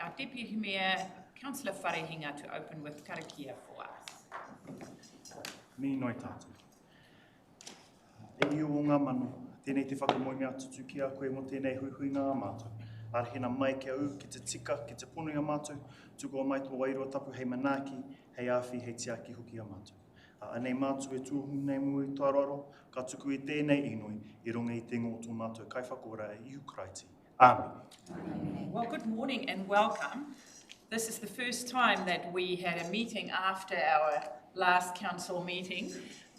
our Deputy Mayor, Councillor Wharehinga, to open with Karakia for us. Mi noi tātou. E iu o ngā manu, tēnei te whakamoinga atutu ki a koe mo tēnei huihui ngā mātou. Arhina mai ki au, ki te tika, ki te pono i a mātou, tuko mai tō wairua tapu hei manaaki, hei awhi, hei tiaki hoki a mātou. Anei mātou e tūhu nei mui Tairāwhiti, ka tuku i tēnei inoi, I runga I te ngō tō mātou kai whakora e iu kraiti. Amen. Well, good morning and welcome. This is the first time that we had a meeting after our last council meeting,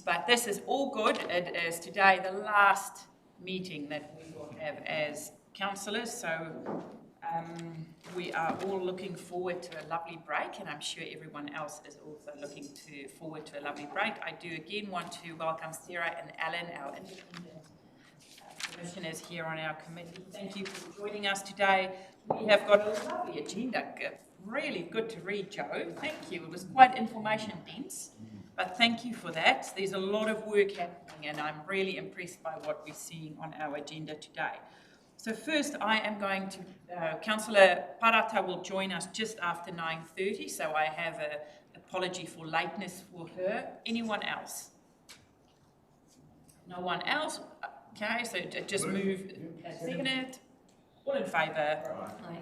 but this is all good. It is today the last meeting that we will have as councillors, so we are all looking forward to a lovely break, and I'm sure everyone else is also looking forward to a lovely break. I do again want to welcome Sarah and Alan, our independent commissioners here on our committee. Thank you for joining us today. We have got a lovely agenda. Really good to read, Joe. Thank you. It was quite information dense, but thank you for that. There's a lot of work happening, and I'm really impressed by what we're seeing on our agenda today. So first, I am going to, Councillor Parata will join us just after 9:30, so I have an apology for lateness for her. Anyone else? No one else? Okay, so just move, seconded. All in favour?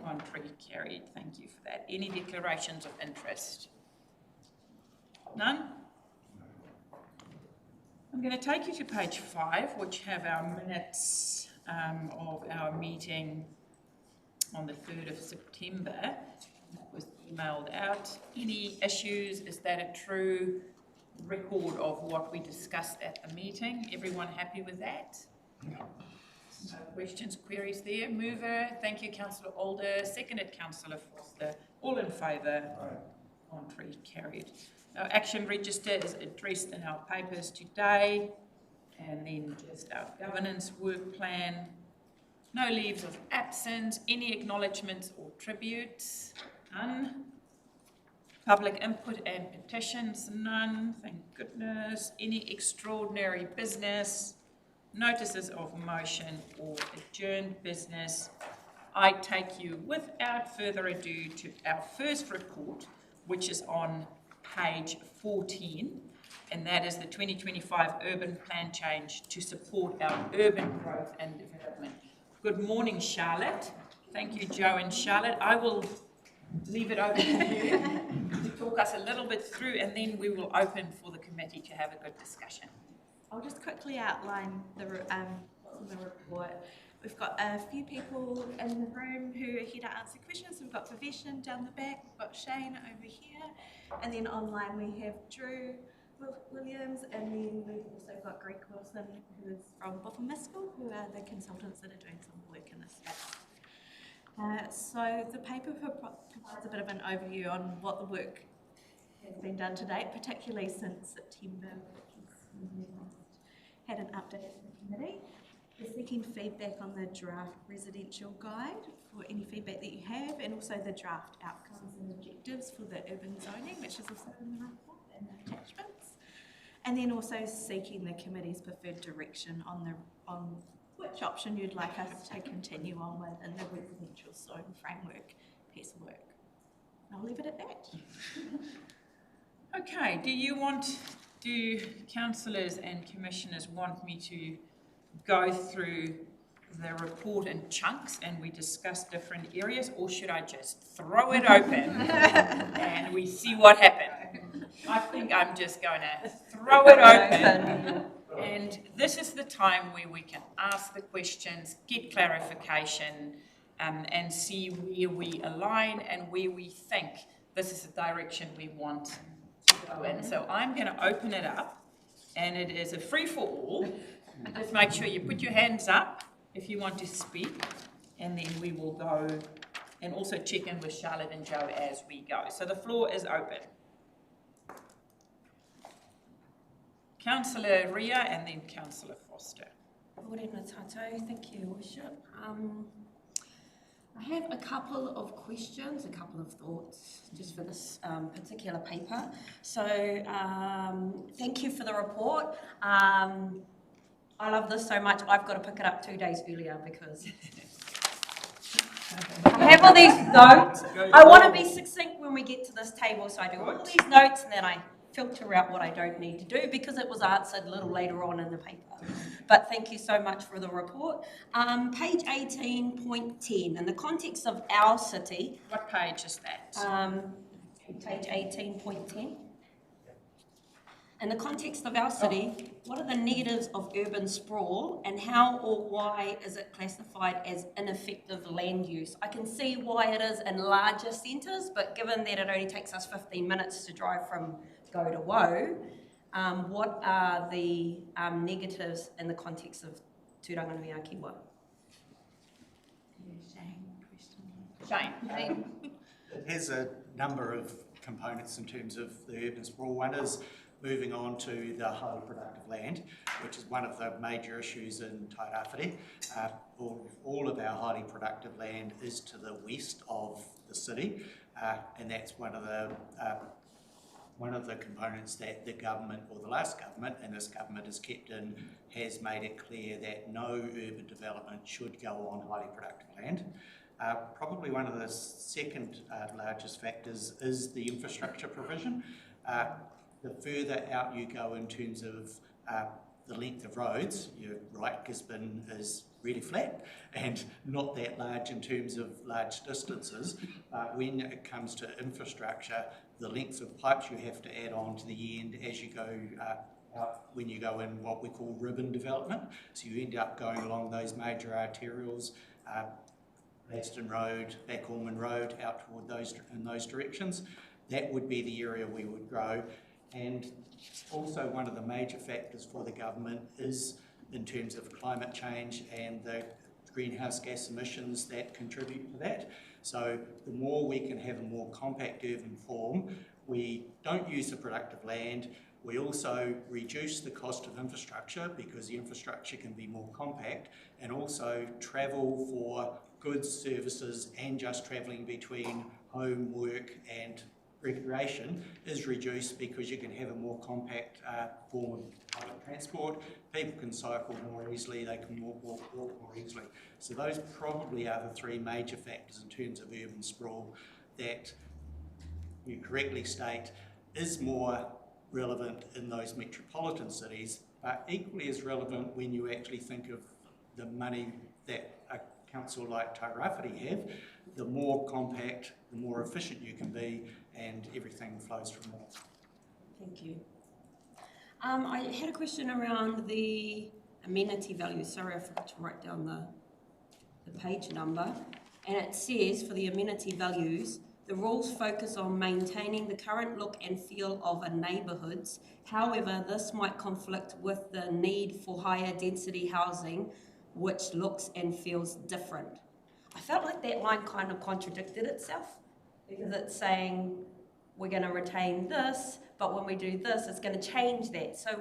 Contrary, carried. Thank you for that. Any declarations of interest? None? I'm going to take you to page 5, which have our minutes of our meeting on the 3rd of September. That was emailed out. Any issues? Is that a true record of what we discussed at the meeting? Everyone happy with that? No questions, queries there. Mover, thank you, Councillor Alder. Seconded, Councillor Foster. All in favour? Contrary, carried. Our action register is addressed in our papers today. And then just our governance work plan. No leaves of absence. Any acknowledgements or tributes? None. Public input and petitions? None. Thank goodness. Any extraordinary business? Notices of motion or adjourned business? I take you without further ado to our first report, which is on page 14. And that is the 2025 Urban Plan Change to support our urban growth and development. Good morning, Charlotte. Thank you, Joe and Charlotte. I will leave it over to you to talk us a little bit through, and then we will open for the committee to have a good discussion. I'll just quickly outline the report. We've got a few people in the room who are here to answer questions. We've got Praveshan down the back, we've got Shane over here, and then online we have Drew Williams, and then we've also got Greg Wilson, who is from Botham School, who are the consultants that are doing some work in this space. So the paper provides a bit of an overview on what the work has been done to date, particularly since September, which is had an update from the committee. We're seeking feedback on the draft residential guide for any feedback that you have, and also the draft outcomes and objectives for the urban zoning, which is also in the report and the attachments. And then also seeking the committee's preferred direction on which option you'd like us to continue on with in the residential zone framework piece of work. I'll leave it at that. Okay, do councillors and commissioners want me to go through the report in chunks and we discuss different areas, or should I just throw it open and we see what happens? I think I'm just going to throw it open, and this is the time where we can ask the questions, get clarification, and see where we align and where we think this is the direction we want to go in. So I'm going to open it up, and it is a free-for-all. Just make sure you put your hands up if you want to speak, and then we will go and also check in with Charlotte and Joe as we go. So the floor is open. Councillor Ria and then Councillor Foster. Morena tātou, thank you, Worship. I have a couple of questions, a couple of thoughts just for this particular paper. So thank you for the report. I love this so much, I've got to pick it up 2 days earlier because I have all these notes. I want to be succinct when we get to this table, so I do all these notes and then I filter out what I don't need to do because it was answered a little later on in the paper. But thank you so much for the report. Page 18.10, in the context of our city. What page is that? Page 18.10. In the context of our city, what are the negatives of urban sprawl and how or why is it classified as ineffective land use? I can see why it is in larger centres, but given that it only takes us 15 minutes to drive from Go to Woe, what are the negatives in the context of Tūranganui-a-Kiwa? Shane. It has a number of components in terms of the urban sprawl. One is moving on to the highly productive land, which is one of the major issues in Tairāwhiti. All of our highly productive land is to the west of the city, and that's one of the components that the government, or the last government, and this government has kept in, has made it clear that no urban development should go on highly productive land. Probably one of the second largest factors is the infrastructure provision. The further out you go in terms of the length of roads, you're right, Gisborne is really flat and not that large in terms of large distances. When it comes to infrastructure, the lengths of pipes you have to add on to the end as you go out when you go in what we call ribbon development. So you end up going along those major arterials, Gladstone Road, Back Ormond Road, out toward in those directions. That would be the area we would grow. And also one of the major factors for the government is in terms of climate change and the greenhouse gas emissions that contribute to that. So the more we can have a more compact urban form, we don't use the productive land, we also reduce the cost of infrastructure because the infrastructure can be more compact, and also travel for goods, services, and just travelling between home, work and recreation is reduced because you can have a more compact form of public transport. People can cycle more easily, they can walk more easily. So those probably are the three major factors in terms of urban sprawl that you correctly state is more relevant in those metropolitan cities, but equally as relevant when you actually think of the money that a council like Tairāwhiti have. The more compact, the more efficient you can be, and everything flows from that. Thank you. I had a question around the amenity value. Sorry, I forgot to write down the page number. And it says for the amenity values, the rules focus on maintaining the current look and feel of our neighbourhoods. However, this might conflict with the need for higher density housing, which looks and feels different. I felt like that line kind of contradicted itself because it's saying we're going to retain this, but when we do this, it's going to change that. So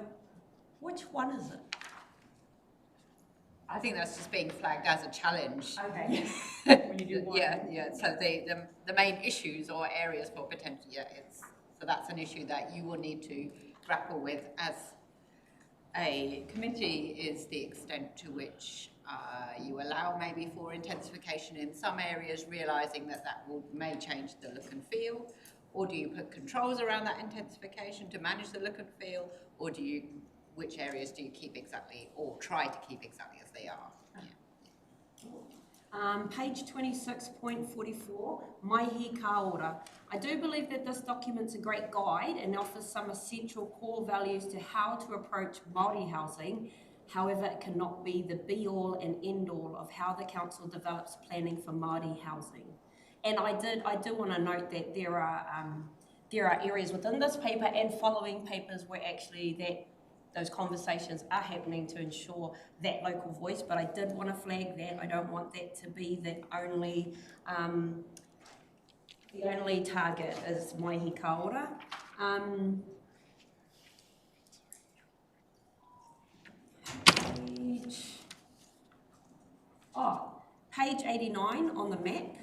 which one is it? I think that's just being flagged as a challenge. Okay. When you do one. Yeah. So the main issues or areas for potential, so that's an issue that you will need to grapple with as a committee, is the extent to which you allow maybe for intensification in some areas, realising that may change the look and feel, or do you put controls around that intensification to manage the look and feel, or which areas do you keep exactly, or try to keep exactly as they are? Page 26.44, Maihi Ka Ora. I do believe that this document's a great guide and offers some essential core values to how to approach Māori housing. However, it cannot be the be-all and end-all of how the council develops planning for Māori housing. And I do want to note that there are areas within this paper and following papers where actually those conversations are happening to ensure that local voice, but I did want to flag that. I don't want that to be the only target is Maihi Ka Ora. Page 89 on the map.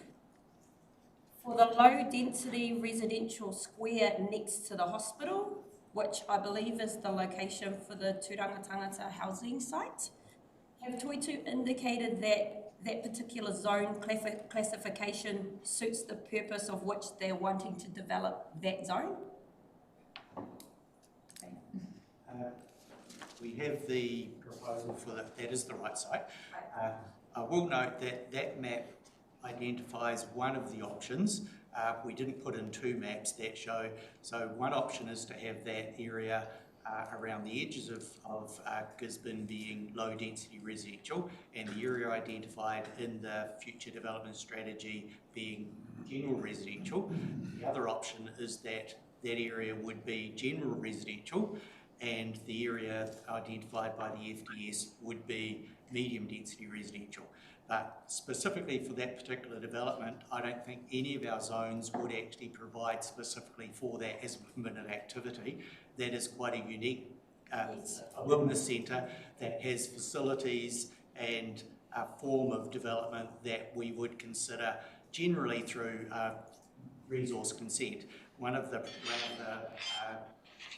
For the low density residential square next to the hospital, which I believe is the location for the Tūrangatangata housing site, have Toitu indicated that that particular zone classification suits the purpose of which they're wanting to develop that zone? We have the proposal for that is the right site. I will note that that map identifies one of the options. We didn't put in two maps that show, so one option is to have that area around the edges of Gisborne being low density residential, and the area identified in the future development strategy being general residential. The other option is that that area would be general residential, and the area identified by the FDS would be medium density residential. But specifically for that particular development, I don't think any of our zones would actually provide specifically for that as a permitted activity. That is quite a unique a wellness centre that has facilities and a form of development that we would consider generally through resource consent. One of the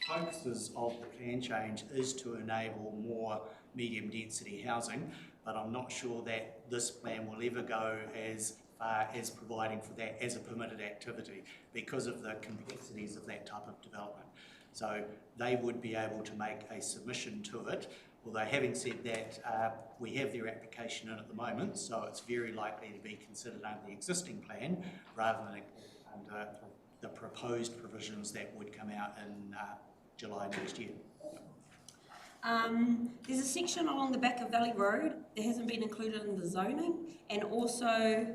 focuses of the plan change is to enable more medium density housing, but I'm not sure that this plan will ever go as far as providing for that as a permitted activity because of the complexities of that type of development. So they would be able to make a submission to it, although having said that, we have their application in at the moment, so it's very likely to be considered under the existing plan rather than under the proposed provisions that would come out in July next year. There's a section along the back of Valley Road that hasn't been included in the zoning, and also,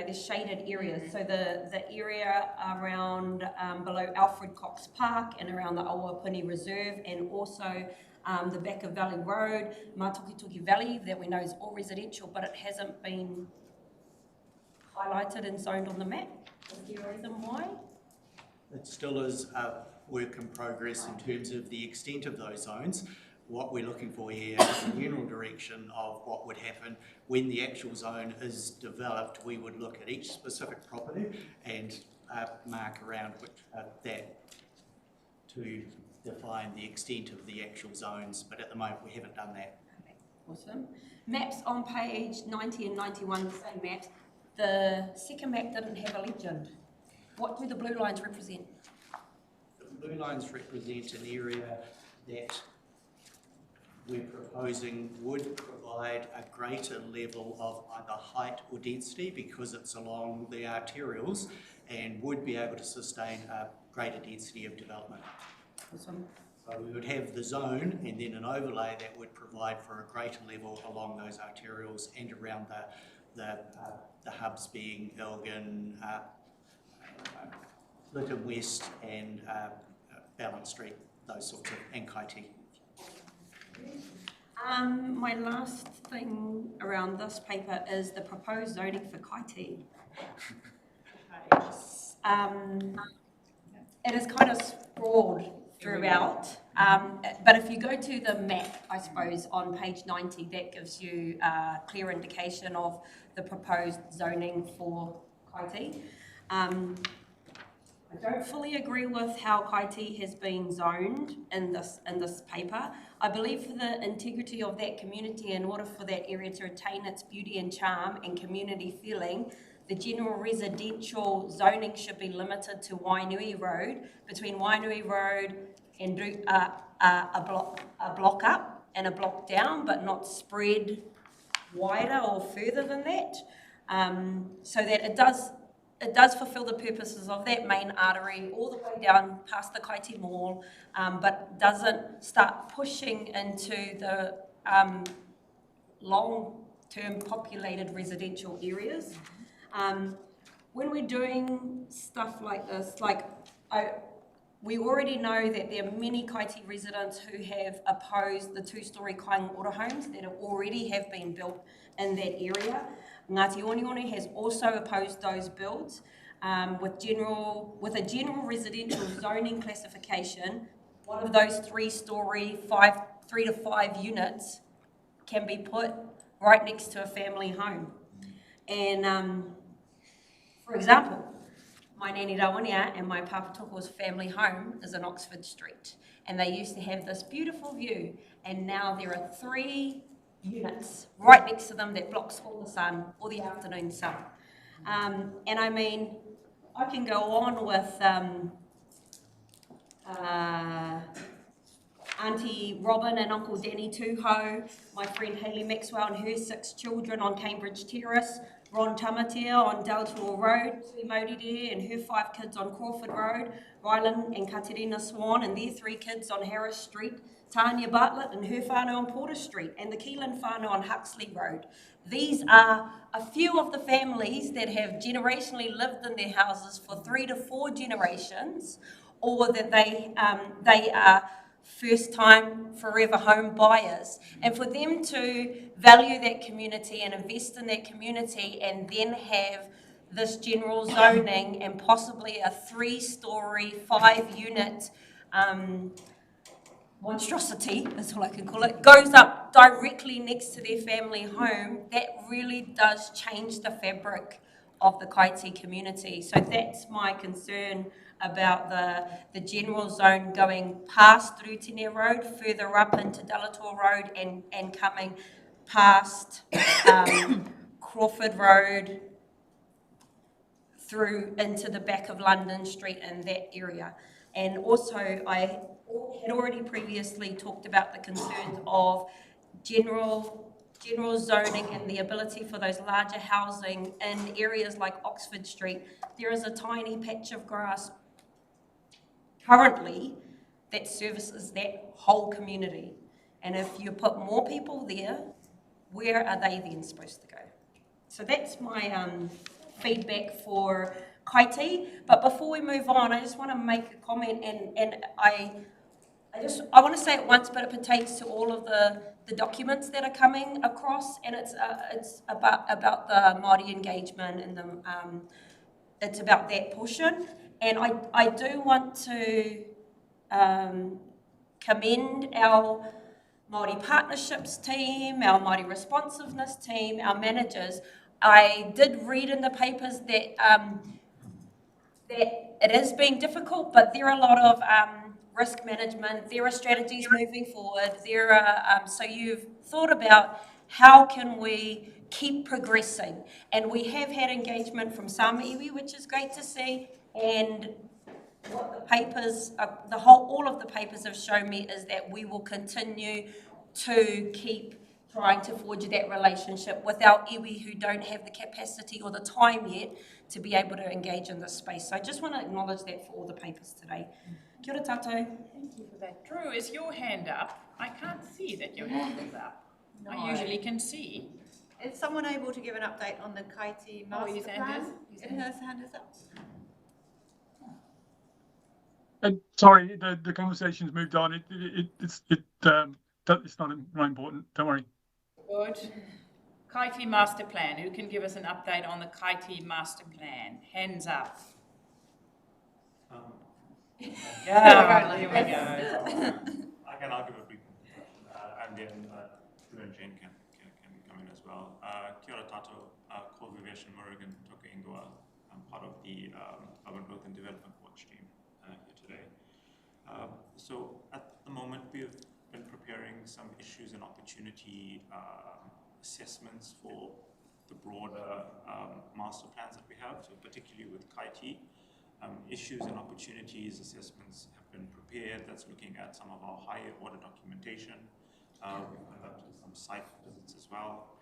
there's shaded areas. So the area around below Alfred Cox Park and around the Awapuni Reserve, and also the back of Valley Road, Mātukituki Valley, that we know is all residential, but it hasn't been highlighted and zoned on the map. Is there a reason why? It still is a work in progress in terms of the extent of those zones. What we're looking for here is a general direction of what would happen when the actual zone is developed. We would look at each specific property and mark around that to define the extent of the actual zones, but at the moment we haven't done that. Okay, awesome. Maps on page 90 and 91, the same maps. The second map didn't have a legend. What do the blue lines represent? The blue lines represent an area that we're proposing would provide a greater level of either height or density because it's along the arterials and would be able to sustain a greater density of development. Awesome. So we would have the zone and then an overlay that would provide for a greater level along those arterials and around the hubs being Elgin, Lytton West and Balance Street, those sorts of, and Kaiti. My last thing around this paper is the proposed zoning for Kaiti. It is kind of sprawled throughout, but if you go to the map, I suppose, on page 90, that gives you a clear indication of the proposed zoning for Kaiti. I don't fully agree with how Kaiti has been zoned in this paper. I believe for the integrity of that community, in order for that area to retain its beauty and charm and community feeling, the general residential zoning should be limited to Wainui Road, between Wainui Road and a block up and a block down, but not spread wider or further than that, so that it does fulfil the purposes of that main artery all the way down past the Kaiti Mall, but doesn't start pushing into the long-term populated residential areas. When we're doing stuff like this, we already know that there are many Kaiti residents who have opposed the two-storey Kainga homes that already have been built in that area. Ngāti Onione has also opposed those builds with a general residential zoning classification. One of those three-storey, 3 to 5 units can be put right next to a family home. And for example, my Nani Rawania and my Papatoko's family home is in Oxford Street. And they used to have this beautiful view. And now there are 3 units right next to them that blocks all the sun, all the afternoon sun. And I mean, I can go on with Auntie Robin and Uncle Danny Tuho, my friend Hayley Maxwell and her 6 children on Cambridge Terrace, Ron Tamatea on Daltua Road, Sue Maurire and her 5 kids on Crawford Road, Rylan and Katerina Swan and their 3 kids on Harris Street, Tanya Bartlett and her whānau on Porter Street, and the Keelan whānau on Huxley Road. These are a few of the families that have generationally lived in their houses for 3 to 4 generations, or that they are first-time, forever home buyers. And for them to value that community and invest in that community and then have this general zoning and possibly a 3-story, 5-unit monstrosity, that's all I can call it, goes up directly next to their family home, that really does change the fabric of the Kaiti community. So that's my concern about the general zone going past Rutine Road, further up into Delator Road and coming past Crawford Road through into the back of London Street and that area. And also I had already previously talked about the concerns of general zoning and the ability for those larger housing in areas like Oxford Street. There is a tiny patch of grass currently that services that whole community. And if you put more people there, where are they then supposed to go? So that's my feedback for Kaiti. But before we move on, I just want to make a comment, and I want to say it once, but it pertains to all of the documents that are coming across, and it's about the Māori engagement and it's about that portion. And I do want to commend our Māori partnerships team, our Māori responsiveness team, our managers. I did read in the papers that that it is being difficult, but there are a lot of risk management, there are strategies moving forward, there are, so you've thought about how can we keep progressing, and we have had engagement from some iwi, which is great to see, and what the papers, all of the papers have shown me is that we will continue to keep trying to forge that relationship with our iwi who don't have the capacity or the time yet to be able to engage in this space. So I just want to acknowledge that for all the papers today. Kia ora tātou. Thank you for that. Drew, is your hand up? I can't see that your hand is up. No. I usually can see. Is someone able to give an update on the Kaiti master plan? His hand is up. Sorry, the conversation's moved on. It's not important. Don't worry. Good. Kaiti master plan. Who can give us an update on the Kaiti master plan? Hands up. Yeah, here we go. I'll give a brief and then Drew and Jane can come in as well. Kia ora tātou, ko Vivesh and Murugan toka ingoa. I'm part of the Urban Growth and Development Watch team here today. So at the moment we've been preparing some issues and opportunity assessments for the broader master plans that we have, so particularly with Kaiti. Issues and opportunities assessments have been prepared. That's looking at some of our higher order documentation. We've conducted some site visits as well.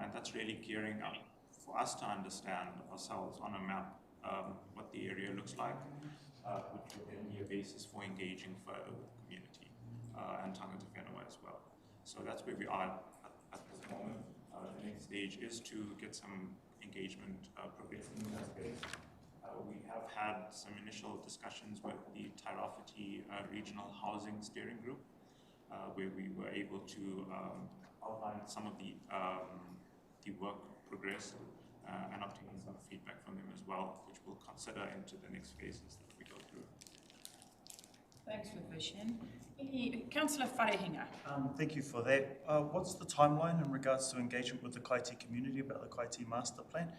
And that's really gearing up for us to understand ourselves on a map what the area looks like, which would then be a basis for engaging further with the community and tangata whenua as well. So that's where we are at this moment. The next stage is to get some engagement progressing in that space. We have had some initial discussions with the Tairāwhiti Regional Housing Steering Group, where we were able to outline some of the work progress and obtain some feedback from them as well, which we'll consider into the next phases that we go through. Thanks, Vishen. Councillor Wharehinga. Thank you for that. What's the timeline in regards to engagement with the Kaiti community about the Kaiti master plan?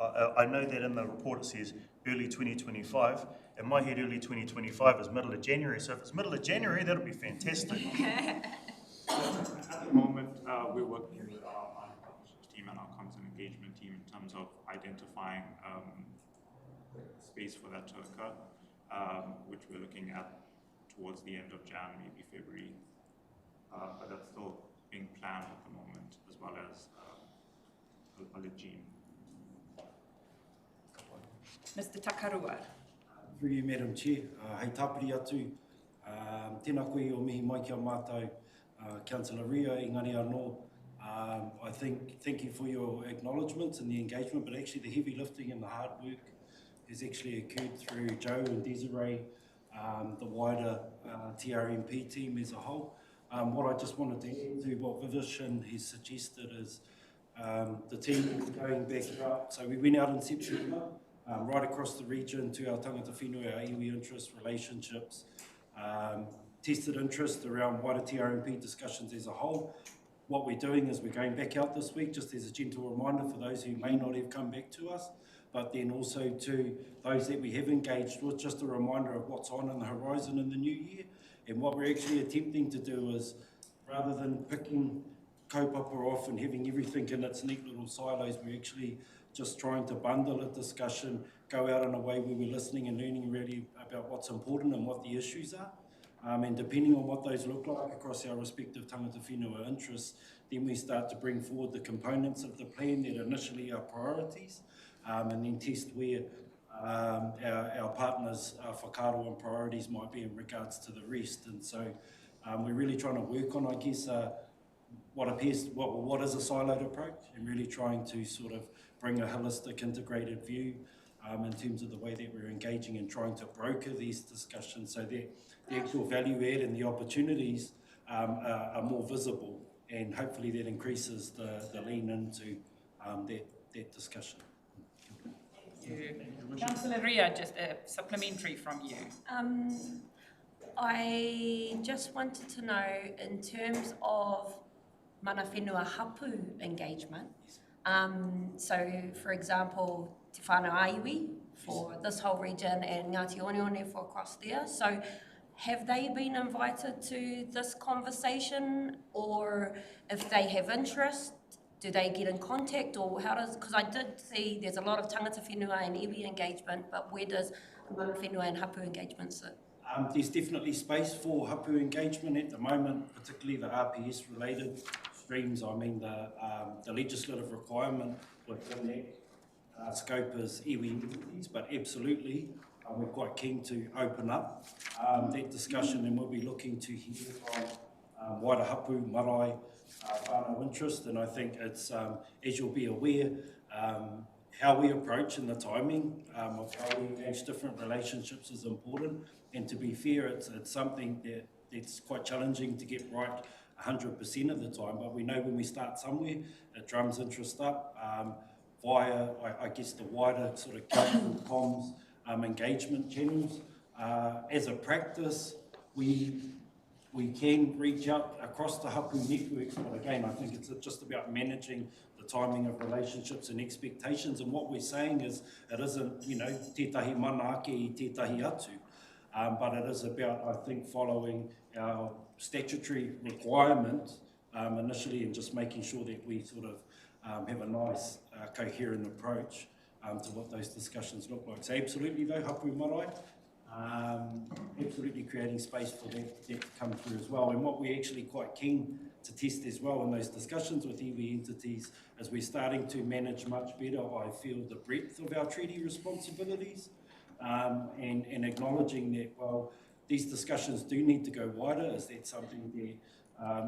I know that in the report it says early 2025. In my head, early 2025 is middle of January. So if it's middle of January, that'll be fantastic. At the moment, we're working with our partnerships team and our comms and engagement team in terms of identifying space for that to occur, which we're looking at towards the end of Jan, maybe February. But that's still being planned at the moment, as well as I'll let Jean. Mr. Takarua. Through you, Madam Chair. Hei tāpiri atu, tēnā koe o mihi mai kia mātou, Councillor Ria, engari anō. I thank you for your acknowledgements and the engagement, but actually the heavy lifting and the hard work has actually occurred through Joe and Desiree, the wider TRMP team as a whole. What I just wanted to add to what Vivishan has suggested is the team going back out. So we went out in September, right across the region to our tangata whenua, our iwi interest, relationships, tested interest around wider TRMP discussions as a whole. What we're doing is we're going back out this week, just as a gentle reminder for those who may not have come back to us, but then also to those that we have engaged with, just a reminder of what's on the horizon in the new year. And what we're actually attempting to do is, rather than picking kaupapa off and having everything in its neat little silos, we're actually just trying to bundle a discussion, go out in a way where we're listening and learning really about what's important and what the issues are. And depending on what those look like across our respective tangata whenua interests, then we start to bring forward the components of the plan that initially are priorities, and then test where our partners' whakaaro and priorities might be in regards to the rest. And so we're really trying to work on, I guess, what is a siloed approach, and really trying to sort of bring a holistic, integrated view in terms of the way that we're engaging and trying to broker these discussions so that the actual value add and the opportunities are more visible, and hopefully that increases the lean into that discussion. Councillor Ria, just a supplementary from you. I just wanted to know, in terms of mana whenua hapu engagement, so for example, Te Whānau Aiwi for this whole region and Ngāti Oneone for across there, so have they been invited to this conversation, or if they have interest, do they get in contact, or how does, because I did see there's a lot of tangata whenua and iwi engagement, but where does mana whenua and hapu engagement sit? There's definitely space for hapu engagement at the moment, particularly the RPS related streams. I mean, the legislative requirement within that scope is iwi entities, but absolutely we're quite keen to open up that discussion, and we'll be looking to hear from wider hapu, marae, whānau interest. And I think it's, as you'll be aware, how we approach and the timing of how we engage different relationships is important. And to be fair, it's something that's quite challenging to get right 100% of the time, but we know when we start somewhere, it drums interest up via, I guess, the wider sort of cultural comms engagement channels. As a practice, we can reach out across the hapu networks, but again, I think it's just about managing the timing of relationships and expectations. And what we're saying is, it isn't, tētahi mana ake I tētahi atu, but it is about, I think, following our statutory requirement initially, and just making sure that we sort of have a nice coherent approach to what those discussions look like. So absolutely though, hapu marae, absolutely creating space for that to come through as well. And what we're actually quite keen to test as well in those discussions with iwi entities is we're starting to manage much better, I feel, the breadth of our treaty responsibilities, and acknowledging that, well, these discussions do need to go wider. Is that something that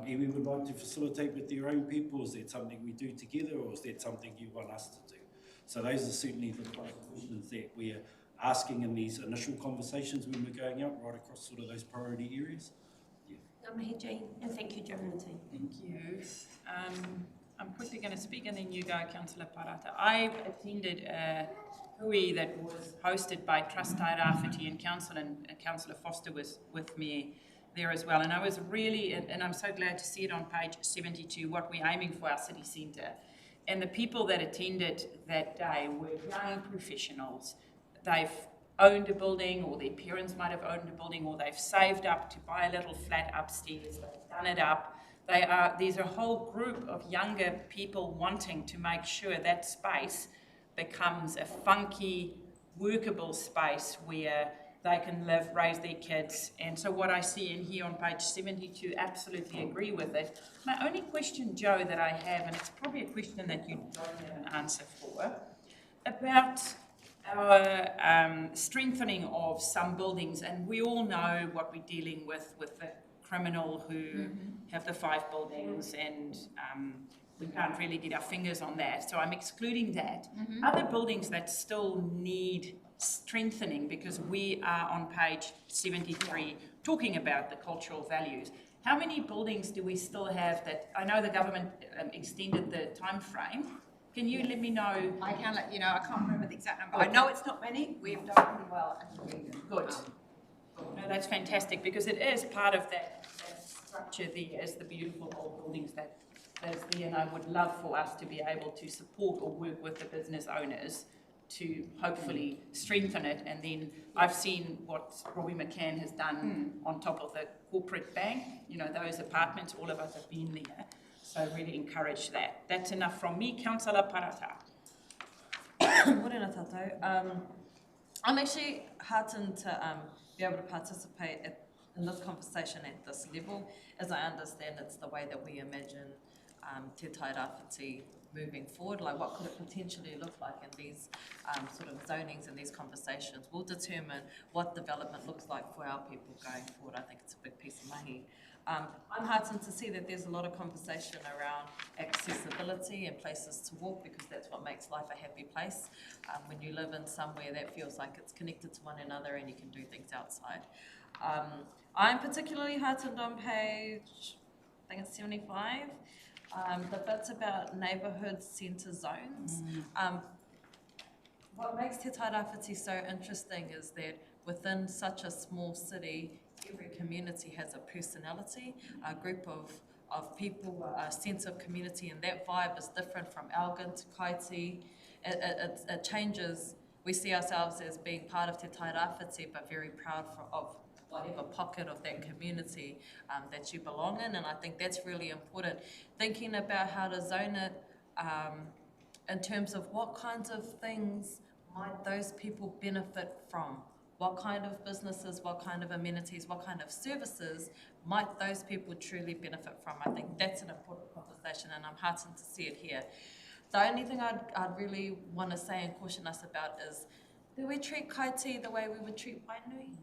iwi would like to facilitate with their own people? Is that something we do together, or is that something you want us to do? So those are certainly the questions that we're asking in these initial conversations when we're going out right across sort of those priority areas. Ngā mihi, Jane, and thank you, Joe and the team. Thank you. I'm quickly going to speak, and then you go, Councillor Parata. I attended a hui that was hosted by Trust Tairāwhiti and Councillor Foster was with me there as well. And I was really, and I'm so glad to see it on page 72, what we're aiming for our city centre. And the people that attended that day were young professionals. They've owned a building, or their parents might have owned a building, or they've saved up to buy a little flat upstairs, they've done it up. There's a whole group of younger people wanting to make sure that space becomes a funky, workable space where they can live, raise their kids. And so what I see in here on page 72, absolutely agree with it. My only question, Joe, that I have, and it's probably a question that you don't have an answer for, about our strengthening of some buildings, and we all know what we're dealing with the criminal who have the 5 buildings, and we can't really get our fingers on that. So I'm excluding that. Other buildings that still need strengthening, because we are on page 73 talking about the cultural values. How many buildings do we still have that, I know the government extended the time frame. Can you let me know? I can let you know. I can't remember the exact number. I know it's not many. We've done pretty well as a region. Good. No, that's fantastic, because it is part of that structure there, is the beautiful old buildings that is there, and I would love for us to be able to support or work with the business owners to hopefully strengthen it. And then I've seen what Robbie McCann has done on top of the corporate bank, you know, those apartments, all of us have been there. So really encourage that. That's enough from me. Councillor Parata. Morena tātou. I'm actually heartened to be able to participate in this conversation at this level. As I understand, it's the way that we imagine Te Tairāwhiti moving forward, like what could it potentially look like in these sort of zonings and these conversations will determine what development looks like for our people going forward. I think it's a big piece of mahi. I'm heartened to see that there's a lot of conversation around accessibility and places to walk, because that's what makes life a happy place. When you live in somewhere that feels like it's connected to one another and you can do things outside. I'm particularly heartened on page, I think it's 75, the bits about neighbourhood centre zones. What makes Te Tairāwhiti so interesting is that within such a small city, every community has a personality, a group of people, a sense of community, and that vibe is different from Elgin to Kaiti. It changes. We see ourselves as being part of Te Tairāwhiti, but very proud of whatever pocket of that community that you belong in, and I think that's really important. Thinking about how to zone it in terms of what kinds of things might those people benefit from. What kind of businesses, what kind of amenities, what kind of services might those people truly benefit from? I think that's an important conversation, and I'm heartened to see it here. The only thing I'd really want to say and caution us about is, do we treat Kaiti the way we would treat Wainui?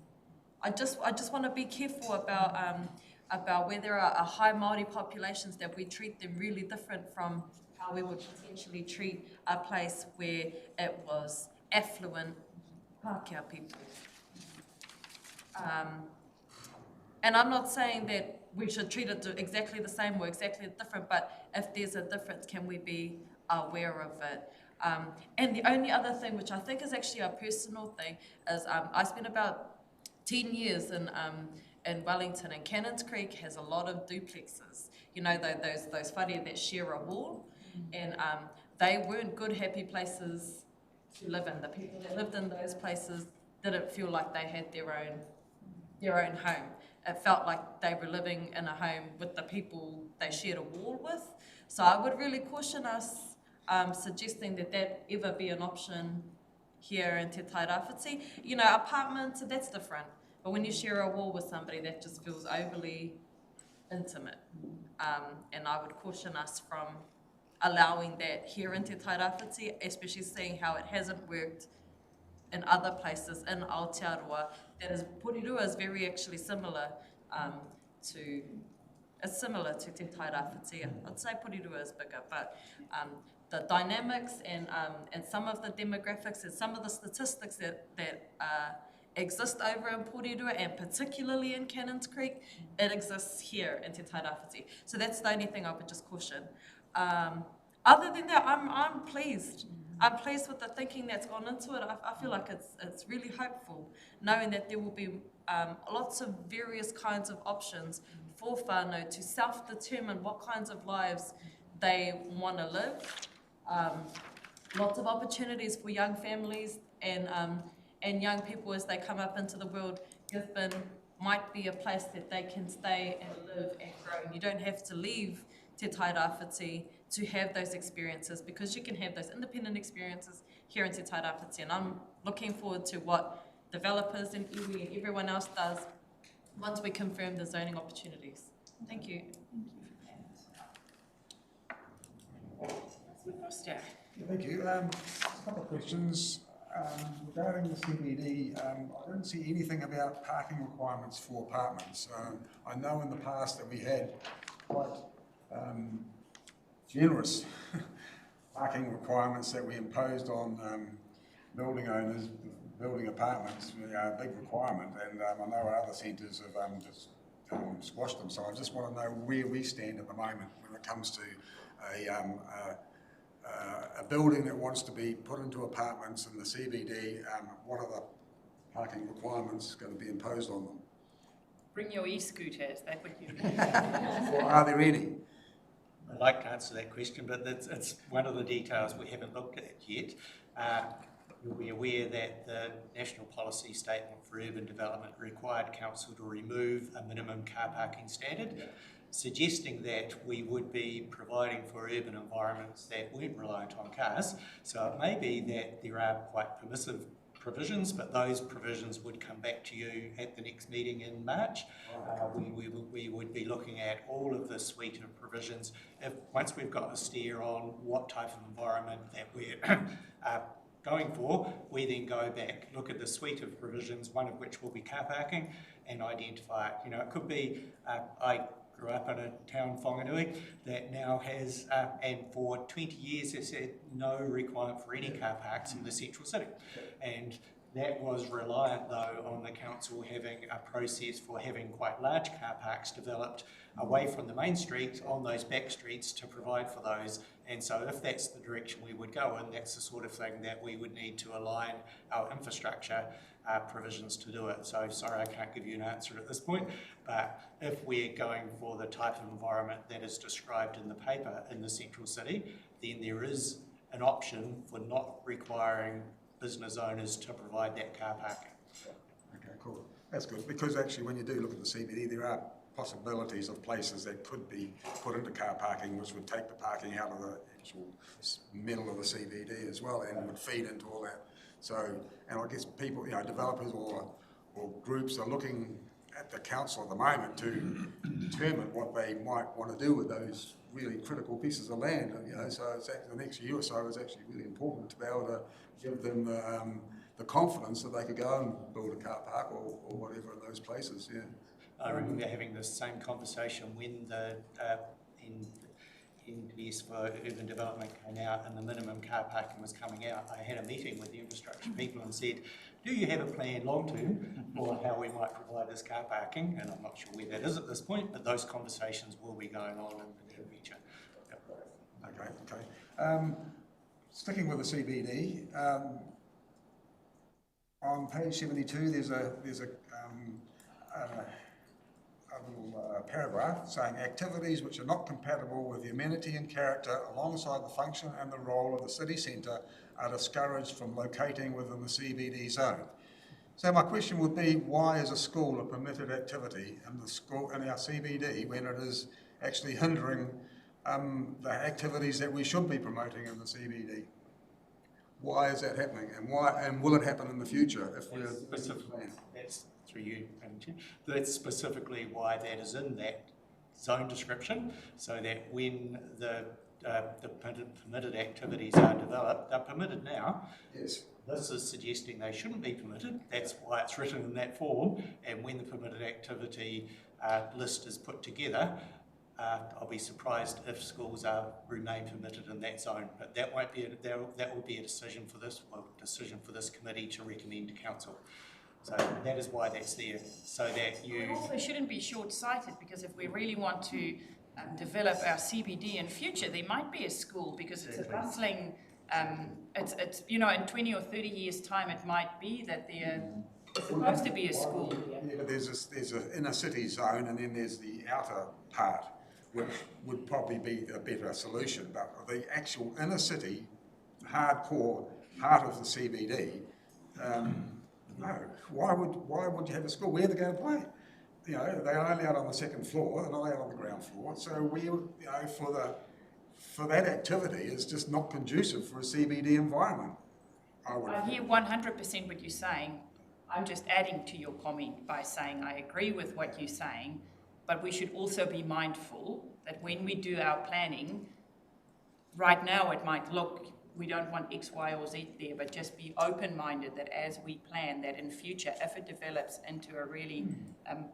I just want to be careful about where there are high Māori populations, that we treat them really different from how we would potentially treat a place where it was affluent Pākehā people. And I'm not saying that we should treat it exactly the same or exactly different, but if there's a difference, can we be aware of it? And the only other thing, which I think is actually a personal thing, is I spent about 10 years in Wellington, and Cannons Creek has a lot of duplexes. You know, those whare that share a wall, and they weren't good, happy places to live in. The people that lived in those places didn't feel like they had their own home. It felt like they were living in a home with the people they shared a wall with. So I would really caution us suggesting that ever be an option here in Te Tairāwhiti. You know, apartments, that's different. But when you share a wall with somebody, that just feels overly intimate. And I would caution us from allowing that here in Te Tairāwhiti, especially seeing how it hasn't worked in other places in Aotearoa. That is, Porirua is very actually similar to Te Tairāwhiti. I'd say Porirua is bigger, but the dynamics and some of the demographics and some of the statistics that exist over in Porirua, and particularly in Cannons Creek, it exists here in Te Tairāwhiti. So that's the only thing I would just caution. Other than that, I'm pleased. I'm pleased with the thinking that's gone into it. I feel like it's really hopeful, knowing that there will be lots of various kinds of options for whānau to self-determine what kinds of lives they want to live, lots of opportunities for young families and young people as they come up into the world. Gisborne might be a place that they can stay and live and grow. You don't have to leave Te Tairāwhiti to have those experiences, because you can have those independent experiences here in Te Tairāwhiti. And I'm looking forward to what developers and iwi and everyone else does once we confirm the zoning opportunities. Thank you. Foster. Thank you. A couple of questions. Regarding the CBD, I don't see anything about parking requirements for apartments. I know in the past that we had quite generous parking requirements that we imposed on building owners, building apartments, a big requirement, and I know other centres have just squashed them. So I just want to know where we stand at the moment when it comes to a building that wants to be put into apartments in the CBD. What are the parking requirements going to be imposed on them? Bring your e-scooters, that would be. Or are there any? I'd like to answer that question, but it's one of the details we haven't looked at yet. You'll be aware that the National Policy Statement for Urban Development required council to remove a minimum car parking standard, suggesting that we would be providing for urban environments that weren't reliant on cars. So it may be that there are quite permissive provisions, but those provisions would come back to you at the next meeting in March. We would be looking at all of the suite of provisions. Once we've got a steer on what type of environment that we're going for, we then go back, look at the suite of provisions, one of which will be car parking, and identify it. You know, it could be, I grew up in a town, Whanganui, that now has, and for 20 years has had no requirement for any car parks in the central city. And that was reliant, though, on the council having a process for having quite large car parks developed away from the main street on those back streets to provide for those. And so if that's the direction we would go in, that's the sort of thing that we would need to align our infrastructure provisions to do it. So sorry, I can't give you an answer at this point, but if we're going for the type of environment that is described in the paper in the central city, then there is an option for not requiring business owners to provide that car parking. Okay, cool. That's good, because actually when you do look at the CBD, there are possibilities of places that could be put into car parking, which would take the parking out of the actual middle of the CBD as well, and would feed into all that. So, and I guess people, you know, developers or groups are looking at the council at the moment to determine what they might want to do with those really critical pieces of land. You know, so it's actually, the next year or so is actually really important to be able to give them the confidence that they could go and build a car park or whatever in those places. Yeah. I remember having the same conversation when the NPS for urban development came out and the minimum car parking was coming out. I had a meeting with the infrastructure people and said, do you have a plan long term for how we might provide this car parking? And I'm not sure where that is at this point, but those conversations will be going on in the near future. Yep. Okay. Sticking with the CBD, on page 72, there's a little paragraph saying activities which are not compatible with the amenity and character alongside the function and the role of the city centre are discouraged from locating within the CBD zone. So my question would be, why is a school a permitted activity in our CBD when it is actually hindering the activities that we should be promoting in the CBD? Why is that happening, and will it happen in the future if we're that's through you, that's specifically why that is in that zone description, so that when the permitted activities are developed, they're permitted now. Yes. This is suggesting they shouldn't be permitted. That's why it's written in that form. And when the permitted activity list is put together, I'll be surprised if schools remain permitted in that zone. But that won't be that will be a decision for this committee to recommend to council. So that is why that's there, so that you... It also shouldn't be short-sighted, because if we really want to develop our CBD in future, there might be a school, because it's a bustling, it's you know, in 20 or 30 years' time, it might be that there is supposed to be a school. Yeah, but there's an inner city zone, and then there's the outer part, which would probably be a better solution. But the actual inner city, hardcore heart of the CBD, no. Why would you have a school? Where are they going to play? You know, they're only out on the second floor, they're not out on the ground floor. So for that activity is just not conducive for a CBD environment. I hear 100% what you're saying. I'm just adding to your comment by saying I agree with what you're saying, but we should also be mindful that when we do our planning, right now it might look, we don't want X, Y, or Z there, but just be open-minded that as we plan that in future, if it develops into a really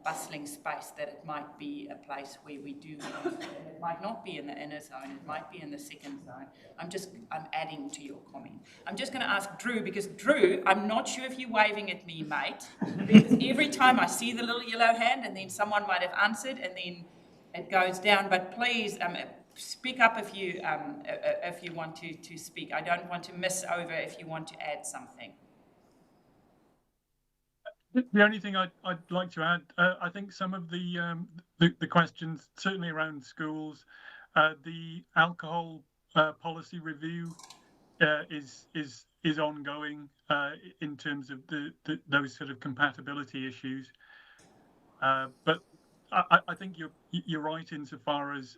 bustling space, that it might be a place where we do, it might not be in the inner zone, it might be in the second zone. I'm adding to your comment. I'm just going to ask Drew, because Drew, I'm not sure if you're waving at me, mate, because every time I see the little yellow hand and then someone might have answered and then it goes down, but please, speak up if you want to speak. I don't want to miss over if you want to add something. The only thing I'd like to add, I think some of the questions, certainly around schools, the alcohol policy review is ongoing in terms of those sort of compatibility issues. But I think you're right insofar as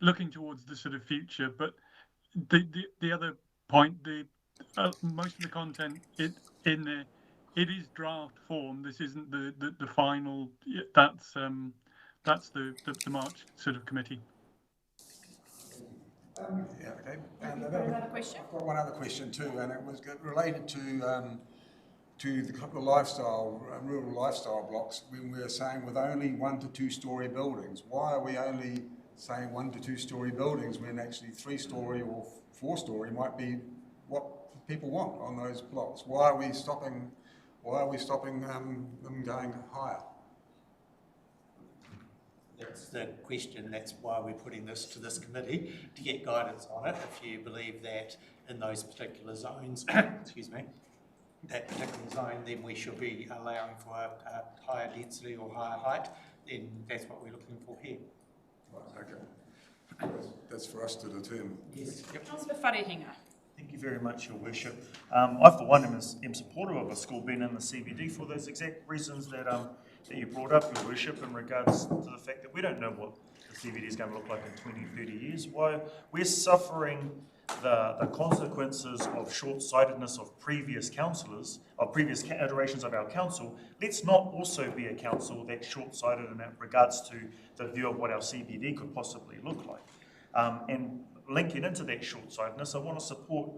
looking towards the sort of future, but the other point, most of the content in there, it is draft form. This isn't the final. That's the March sort of committee. Yeah, okay. And Another question? I've got one other question too, and it was related to the lifestyle, rural lifestyle blocks. When we're saying with only 1 to 2 story buildings, why are we only saying 1 to 2 story buildings when actually 3 story or 4 story might be what people want on those blocks? Why are we stopping them going higher? That's the question. That's why we're putting this to this committee, to get guidance on it. If you believe that in those particular zones, excuse me, that particular zone, then we should be allowing for a higher density or higher height, then that's what we're looking for here. Right, okay. That's for us to determine. Yes. Yep. Councillor Wharehinga. Thank you very much, Your Worship. I, for one, am supportive of a school being in the CBD for those exact reasons that you brought up, Your Worship, in regards to the fact that we don't know what the CBD is going to look like in 20, 30 years. Why we're suffering the consequences of short-sightedness of previous councillors, of previous iterations of our council. Let's not also be a council that's short-sighted in regards to the view of what our CBD could possibly look like. And linking into that short-sightedness, I want to support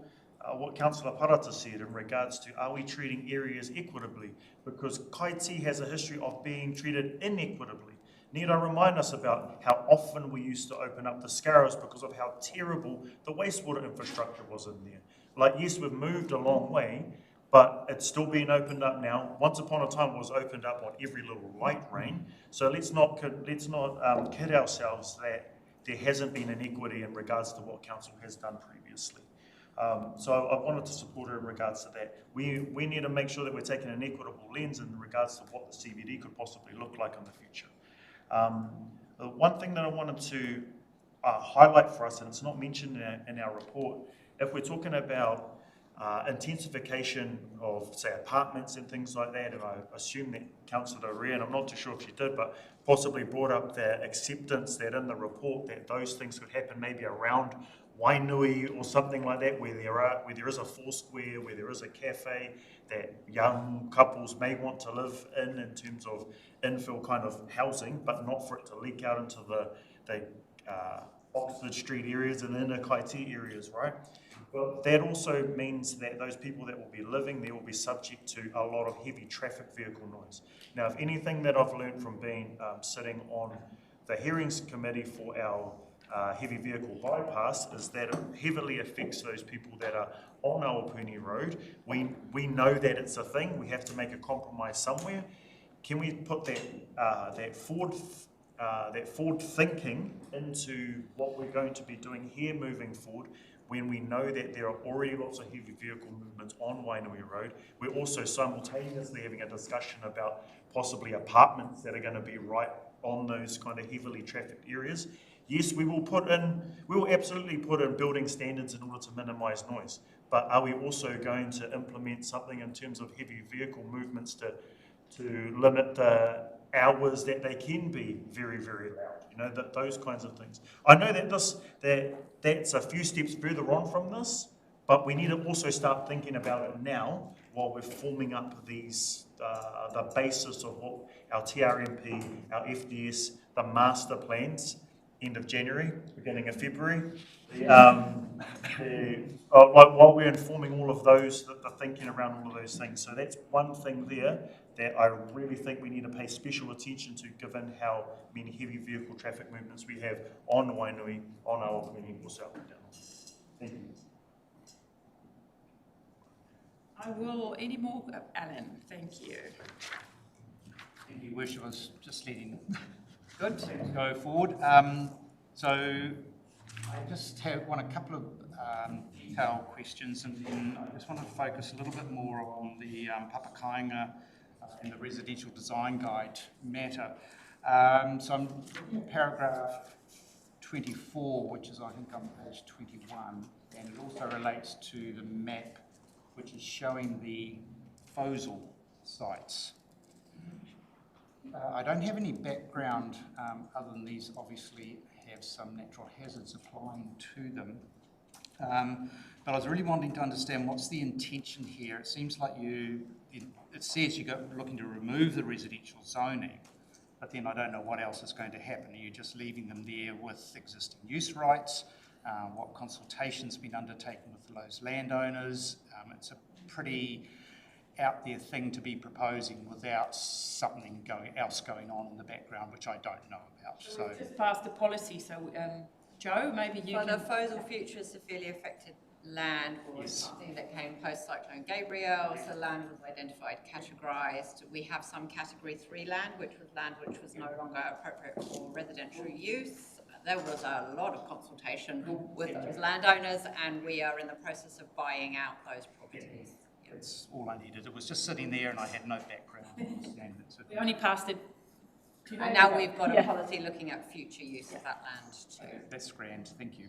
what Councillor Parata said in regards to, are we treating areas equitably? Because Kaiti has a history of being treated inequitably. Need I remind us about how often we used to open up the scarrows because of how terrible the wastewater infrastructure was in there? Like, yes, we've moved a long way, but it's still being opened up now. Once upon a time, it was opened up on every little light rain. So let's not kid ourselves that there hasn't been inequity in regards to what council has done previously. So I wanted to support her in regards to that. We need to make sure that we're taking an equitable lens in regards to what the CBD could possibly look like in the future. The one thing that I wanted to highlight for us, and it's not mentioned in our report, if we're talking about intensification of, say, apartments and things like that, and I assume that Councillor Rea, and I'm not too sure if she did, but possibly brought up the acceptance that in the report that those things could happen maybe around Wainui or something like that, where there is a Foursquare, where there is a cafe that young couples may want to live in terms of infill kind of housing, but not for it to leak out into the Oxford Street areas and inner Kaiti areas, right? Well, that also means that those people that will be living there will be subject to a lot of heavy traffic vehicle noise. Now, if anything that I've learned from being sitting on the hearings committee for our heavy vehicle bypass is that it heavily affects those people that are on Awapuni Road. We know that it's a thing. We have to make a compromise somewhere. Can we put that forward thinking into what we're going to be doing here moving forward, when we know that there are already lots of heavy vehicle movements on Wainui Road? We're also simultaneously having a discussion about possibly apartments that are going to be right on those kind of heavily trafficked areas. Yes, we will absolutely put in building standards in order to minimise noise, but are we also going to implement something in terms of heavy vehicle movements to limit the hours that they can be very, very loud? You know, those kinds of things. I know that that's a few steps further on from this, but we need to also start thinking about it now while we're forming up these, the basis of what our TRMP, our FDS, the master plans, end of January, beginning of February. While we're informing all of those, the thinking around all of those things. So that's one thing there that I really think we need to pay special attention to, given how many heavy vehicle traffic movements we have on Wainui, on our Opini, also up and down. Thank you. Any more, Alan? Thank you. Thank you, Worship. I was just letting go forward. So I just want a couple of detailed questions, and then I just wanted to focus a little bit more on the Papakainga and the residential design guide matter. So I'm looking at paragraph 24, which is I think on page 21, and it also relates to the map which is showing the FOSL sites. I don't have any background other than these obviously have some natural hazards applying to them. But I was really wanting to understand what's the intention here. It seems like it says you're looking to remove the residential zoning, but then I don't know what else is going to happen. Are you just leaving them there with existing use rights? What consultation's been undertaken with those landowners? It's a pretty out there thing to be proposing without something else going on in the background, which I don't know about. So just passed the policy, so Joe, maybe you can... The FOSL future severely affected land was something that came post-Cyclone Gabriel, so land was identified, categorised. We have some Category 3 land, which was no longer appropriate for residential use. There was a lot of consultation with those landowners, and we are in the process of buying out those properties. that's all I needed. It was just sitting there and I had no background. We only passed it. And now we've got a policy looking at future use of that land too. That's grand, thank you.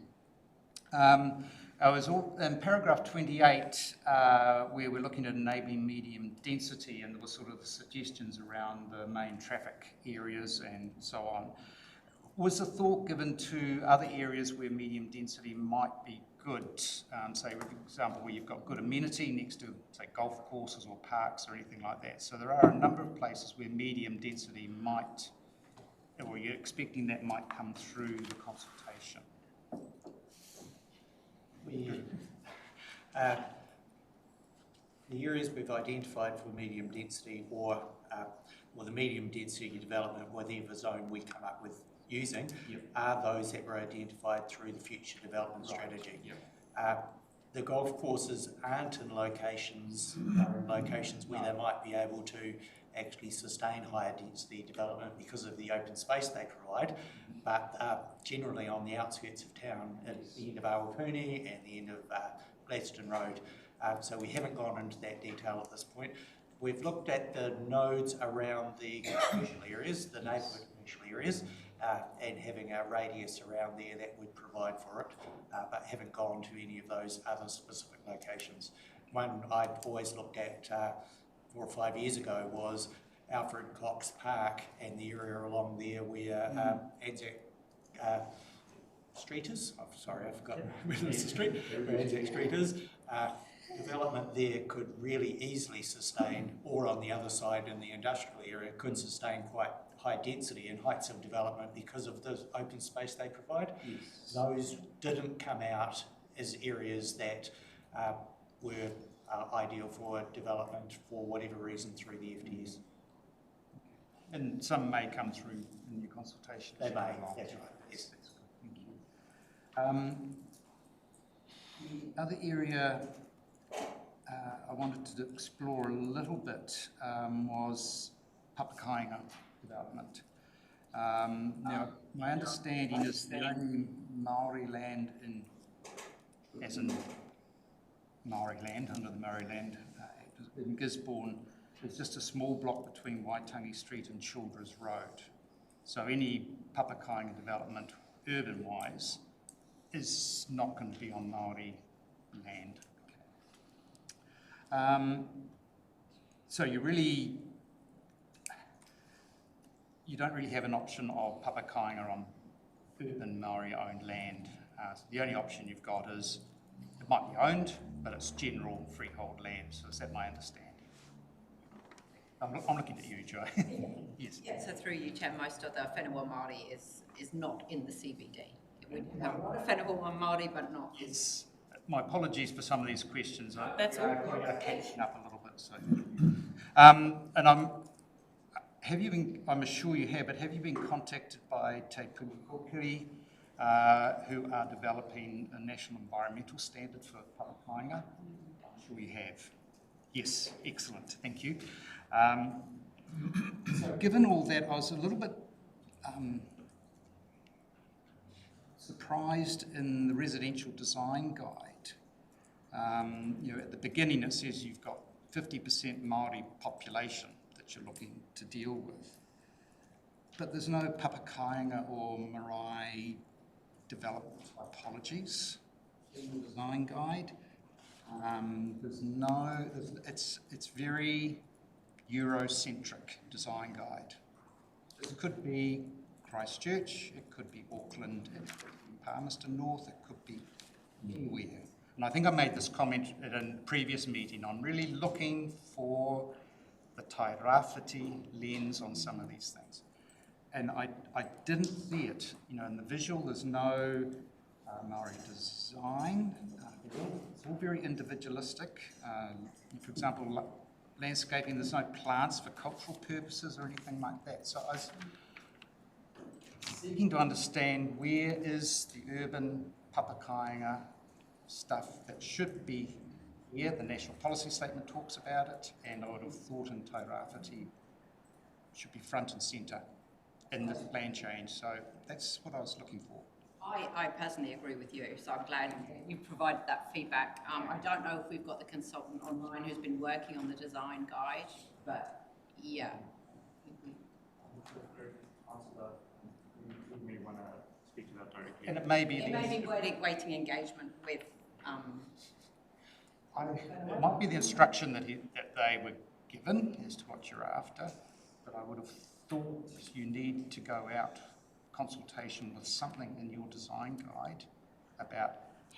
I was in paragraph 28, where we're looking at enabling medium density, and there were sort of the suggestions around the main traffic areas and so on. Was a thought given to other areas where medium density might be good? Say, for example, where you've got good amenity next to, say, golf courses or parks or anything like that. So there are a number of places where medium density might, or you're expecting that might come through the consultation. The areas we've identified for medium density or the medium density development, whatever zone we come up with using, are those that were identified through the future development strategy. The golf courses aren't in locations where they might be able to actually sustain higher density development because of the open space they provide, but generally on the outskirts of town at the end of Awapuni and the end of Gladstone Road. So we haven't gone into that detail at this point. We've looked at the nodes around the commercial areas, the neighbourhood commercial areas, and having a radius around there that would provide for it, but haven't gone to any of those other specific locations. One I'd always looked at 4 or 5 years ago was Alfred Cox Park and the area along there where Anzac Street is. I'm sorry, I forgot whether it's the street, where Anzac Street is. Development there could really easily sustain, or on the other side in the industrial area, could sustain quite high density and heights of development because of the open space they provide. Yes. Those didn't come out as areas that were ideal for development for whatever reason through the FDS. And some may come through in your consultation. They may, that's right. Yes. That's good. Thank you. The other area I wanted to explore a little bit was Papakainga development. Now, my understanding is the only Maori land as in Maori land, under the Maori Land Act, in Gisborne, is just a small block between Waitangi Street and Childress Road. So any papakainga development, urban-wise, is not going to be on Māori land. So you don't really have an option of papakainga on urban Māori-owned land. So the only option you've got is it might be owned, but it's general freehold land. So is that my understanding? I'm looking at you, Joe. Yes. Yeah, so through you, Chair, most of the whenua Māori is not in the CBD. We have a lot of whenua Māori, but not. Yes. My apologies for some of these questions. That's all. I'm catching up a little bit. So, and I'm sure you have, but have you been contacted by Te Pūkuri, who are developing a national environmental standard for papakainga? I'm sure you have. Yes, excellent, thank you. So given all that, I was a little bit surprised in the residential design guide. At the beginning it says you've got 50% Māori population that you're looking to deal with, but there's no papakainga or marae development typologies in the design guide. It's very Eurocentric design guide. It could be Christchurch, it could be Auckland, it could be Palmerston North, it could be anywhere. And I think I made this comment at a previous meeting on really looking for the Tairāwhiti lens on some of these things. And I didn't see it. In the visual, there's no Māori design. It's all very individualistic. For example, landscaping, there's no plants for cultural purposes or anything like that. So I was seeking to understand where is the urban papakainga stuff that should be here. The National Policy Statement talks about it, and I would have thought in Tairāwhiti should be front and centre in this plan change. So that's what I was looking for. I personally agree with you, so I'm glad you provided that feedback. I don't know if we've got the consultant online who's been working on the design guide, but yeah. You may want to speak to that directly. And it may be waiting engagement with. It might be the instruction that they were given as to what you're after, but I would have thought you need to go out consultation with something in your design guide about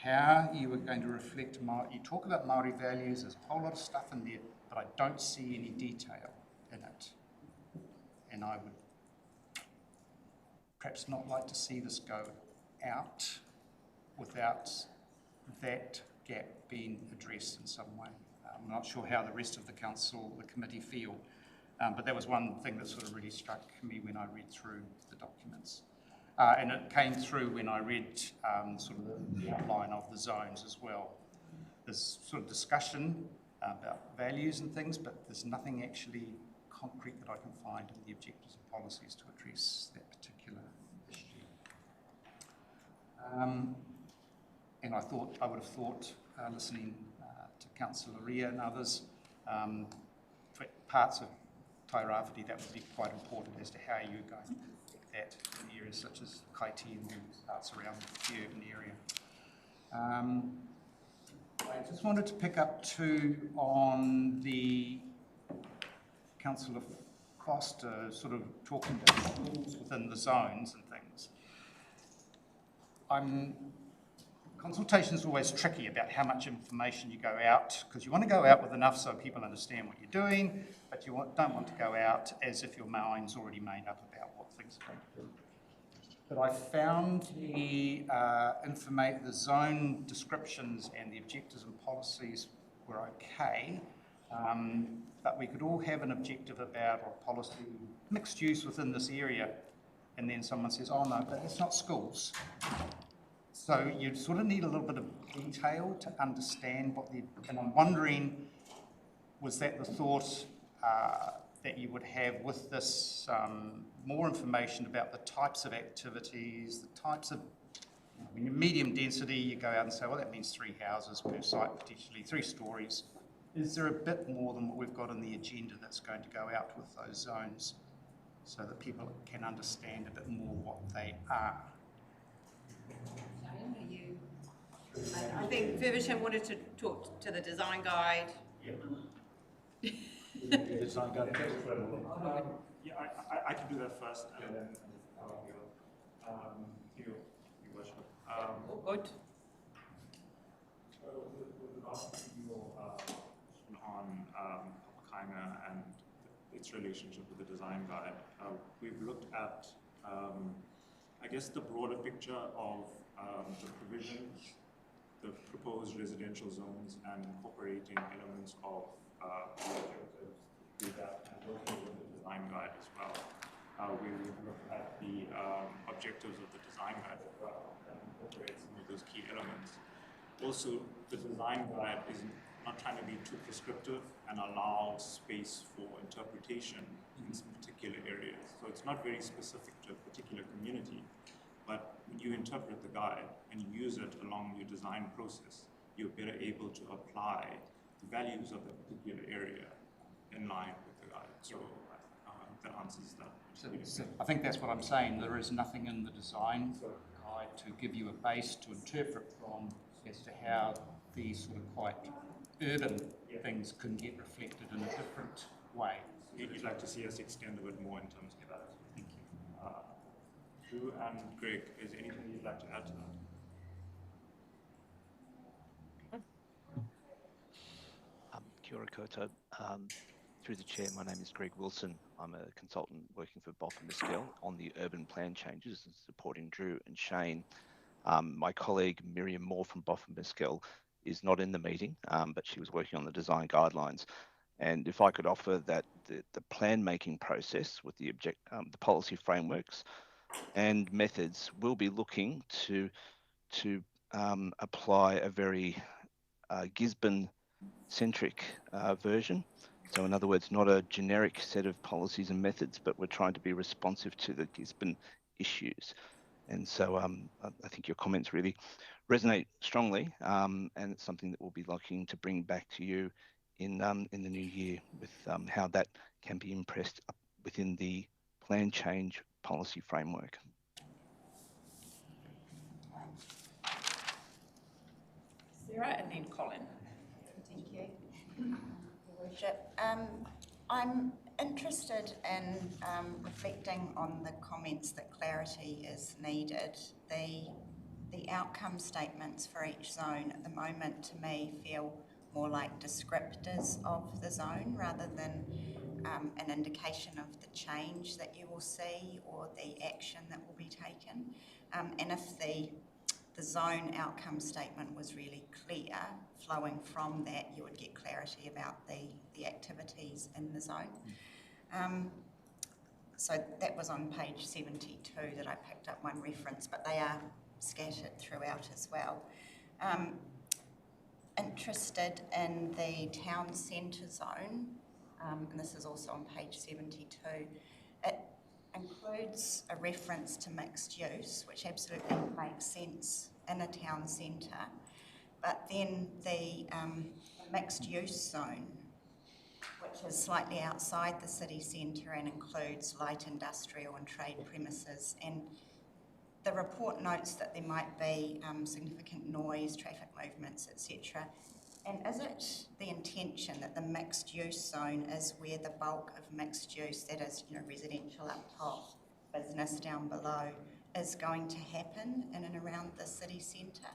how you are going to reflect Māori. You talk about Māori values, there's a whole lot of stuff in there, but I don't see any detail in it. And I would perhaps not like to see this go out without that gap being addressed in some way. I'm not sure how the rest of the council, the committee feel, but that was one thing that sort of really struck me when I read through the documents. And it came through when I read sort of the outline of the zones as well. There's sort of discussion about values and things, but there's nothing actually concrete that I can find in the objectives and policies to address that particular issue. And I would have thought, listening to Councillor Ria and others, for parts of Tairāwhiti, that would be quite important as to how you're going to affect that in areas such as Kaiti and parts around the urban area. I just wanted to pick up too on the Councillor Foster sort of talking about schools within the zones and things. Consultation is always tricky about how much information you go out, because you want to go out with enough so people understand what you're doing, but you don't want to go out as if your mind's already made up about what things are going to do. But I found the zone descriptions and the objectives and policies were okay, but we could all have an objective about or policy mixed use within this area, and then someone says, oh no, but it's not schools. So you sort of need a little bit of detail to understand and I'm wondering, was that the thought that you would have with this more information about the types of activities, the types of, medium density, you go out and say, well, that means 3 houses per site, potentially 3 stories. Is there a bit more than what we've got on the agenda that's going to go out with those zones? so that people can understand a bit more what they are. I think Vivian wanted to talk to the design guide. Design guide. Yeah, I can do that first, and then your worship. Good. So with regards to your on Kainger and its relationship with the design guide, we've looked at, I guess, the broader picture of the provisions, the proposed residential zones, and incorporating elements of do that and working with the design guide as well. We would look at the objectives of the design guide as well and incorporate some of those key elements. Also, the design guide is not trying to be too prescriptive and allow space for interpretation in some particular areas. So it's not very specific to a particular community, but when you interpret the guide and you use it along your design process, you're better able to apply the values of the particular area in line with the guide. So that answers that. So I think that's what I'm saying. There is nothing in the design guide to give you a base to interpret from as to how these sort of quite urban things can get reflected in a different way. You'd like to see us extend a bit more in terms of that. Thank you. Drew and Greg, is there anything you'd like to add to that? Kia ora koutou. Through the chair, my name is Greg Wilson. I'm a consultant working for Boffin Miskell on the urban plan changes and supporting Drew and Shane. My colleague Miriam Moore from Boffin Miskell is not in the meeting, but she was working on the design guidelines. And if I could offer that the plan making process with the policy frameworks and methods, will be looking to apply a very Gisborne-centric version. So in other words, not a generic set of policies and methods, but we're trying to be responsive to the Gisborne issues. And so I think your comments really resonate strongly, and it's something that we'll be looking to bring back to you in the new year with how that can be impressed within the plan change policy framework. Sarah and then Colin. Thank you, Your Worship. I'm interested in reflecting on the comments that clarity is needed. The outcome statements for each zone at the moment to me feel more like descriptors of the zone rather than an indication of the change that you will see or the action that will be taken. And if the zone outcome statement was really clear, flowing from that, you would get clarity about the activities in the zone. So that was on page 72 that I picked up one reference, but they are scattered throughout as well. Interested in the town centre zone, and this is also on page 72. It includes a reference to mixed use, which absolutely makes sense in a town centre, but then the mixed use zone, which is slightly outside the city centre and includes light industrial and trade premises, and the report notes that there might be significant noise, traffic movements, etc. And is it the intention that the mixed use zone is where the bulk of mixed use, that is, residential up top, business down below, is going to happen in and around the city centre?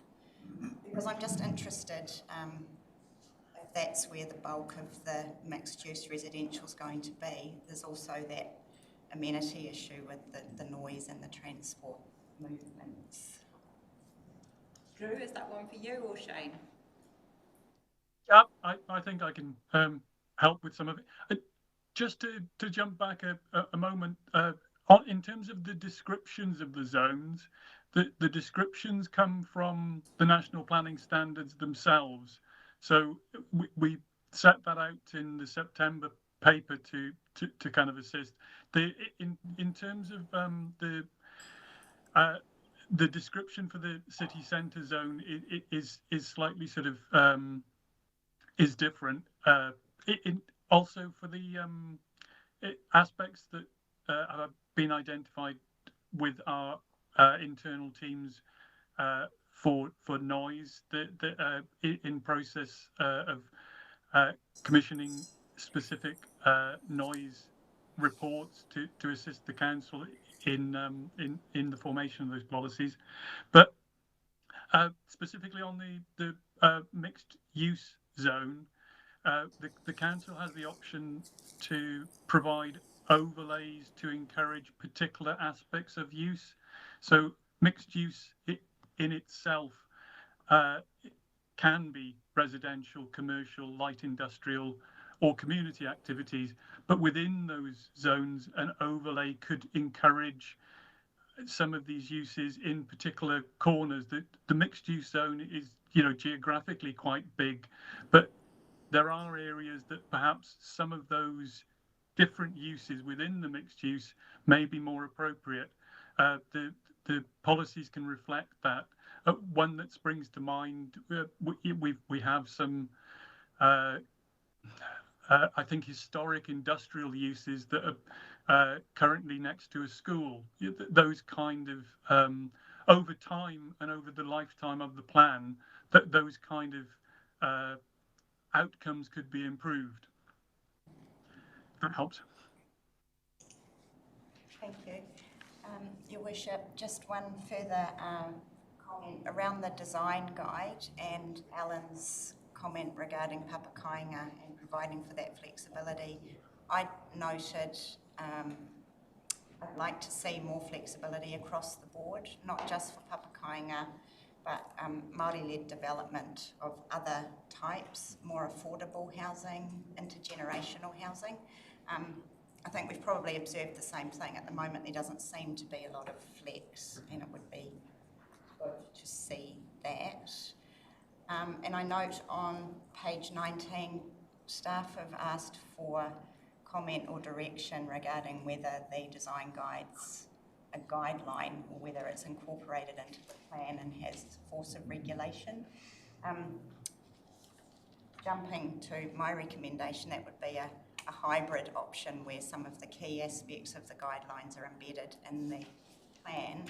Because I'm just interested if that's where the bulk of the mixed use residential is going to be. There's also that amenity issue with the noise and the transport movements. Drew, is that one for you or Shane? Yeah, I think I can help with some of it. Just to jump back a moment, in terms of the descriptions of the zones, the descriptions come from the national planning standards themselves. So we set that out in the September paper to kind of assist. In terms of the description for the city centre zone is slightly sort of is different. Also for the aspects that have been identified with our internal teams for noise in process of commissioning specific noise reports to assist the council in the formation of those policies. But specifically on the mixed use zone, the council has the option to provide overlays to encourage particular aspects of use. So mixed use in itself can be residential, commercial, light industrial, or community activities, but within those zones, an overlay could encourage some of these uses in particular corners. The mixed use zone is, geographically quite big, but there are areas that perhaps some of those different uses within the mixed use may be more appropriate. The policies can reflect that. One that springs to mind, we have some, I think, historic industrial uses that are currently next to a school. Those kind of, over time and over the lifetime of the plan, those kind of outcomes could be improved. If that helps. Thank you. Your Worship, just one further comment around the design guide and Alan's comment regarding Papakainga and providing for that flexibility. I noted I'd like to see more flexibility across the board, not just for Papakainga, but Māori-led development of other types, more affordable housing, intergenerational housing. I think we've probably observed the same thing. At the moment, there doesn't seem to be a lot of flex, and it would be good to see that. And I note on page 19, staff have asked for comment or direction regarding whether the design guide's a guideline or whether it's incorporated into the plan and has force of regulation. Jumping to my recommendation, that would be a hybrid option where some of the key aspects of the guidelines are embedded in the plan,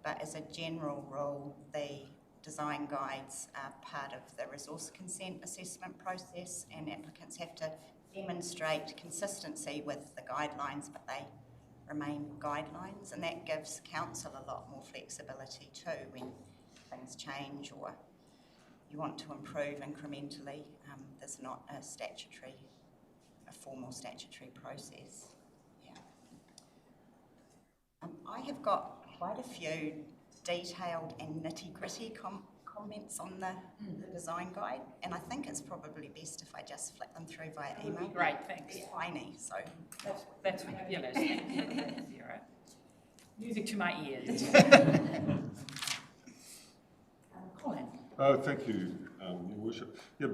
but as a general rule, the design guides are part of the resource consent assessment process, and applicants have to demonstrate consistency with the guidelines, but they remain guidelines, and that gives council a lot more flexibility too when things change or you want to improve incrementally. There's not a formal statutory process. Yeah. I have got quite a few detailed and nitty-gritty comments on the design guide, and I think it's probably best if I just flick them through via email. Great, thanks. It's tiny, so that's fabulous. Thank you, Sarah. Music to my ears. Colin. Thank you, Your Worship. Yeah,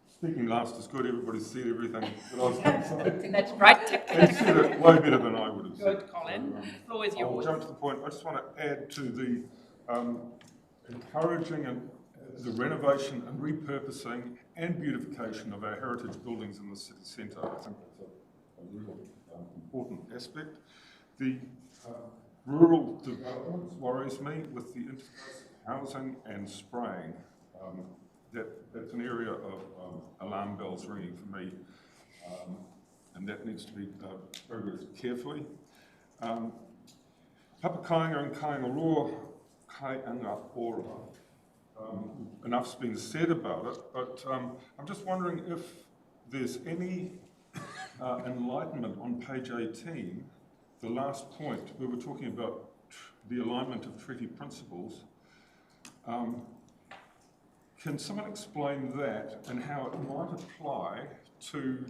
speaking last is good. Everybody's said everything that I was going to say. That's great. And said it way better than I would have said. Good, Colin. The floor is I'll yours. jump to the point. I just want to add to the encouraging and the renovation and repurposing and beautification of our heritage buildings in the city centre. I think that's a real important aspect. The rural development worries me with the interface of housing and spraying. That's an area of alarm bells ringing for me, and that needs to be progressed carefully. Papakainga and Kaingaroa, Kaingapora. Enough's been said about it, but I'm just wondering if there's any enlightenment on page 18, the last point, where we're talking about the alignment of treaty principles. Can someone explain that and how it might apply to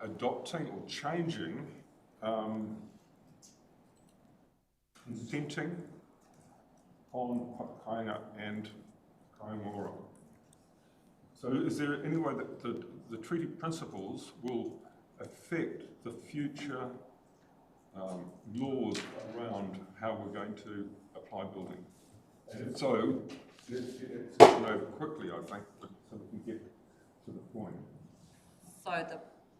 adopting or changing consenting on Papakainga and Kaingaroa? So is there any way that the treaty principles will affect the future laws around how we're going to apply building? And if so, let's get it over quickly, I think, so we can get to the point. So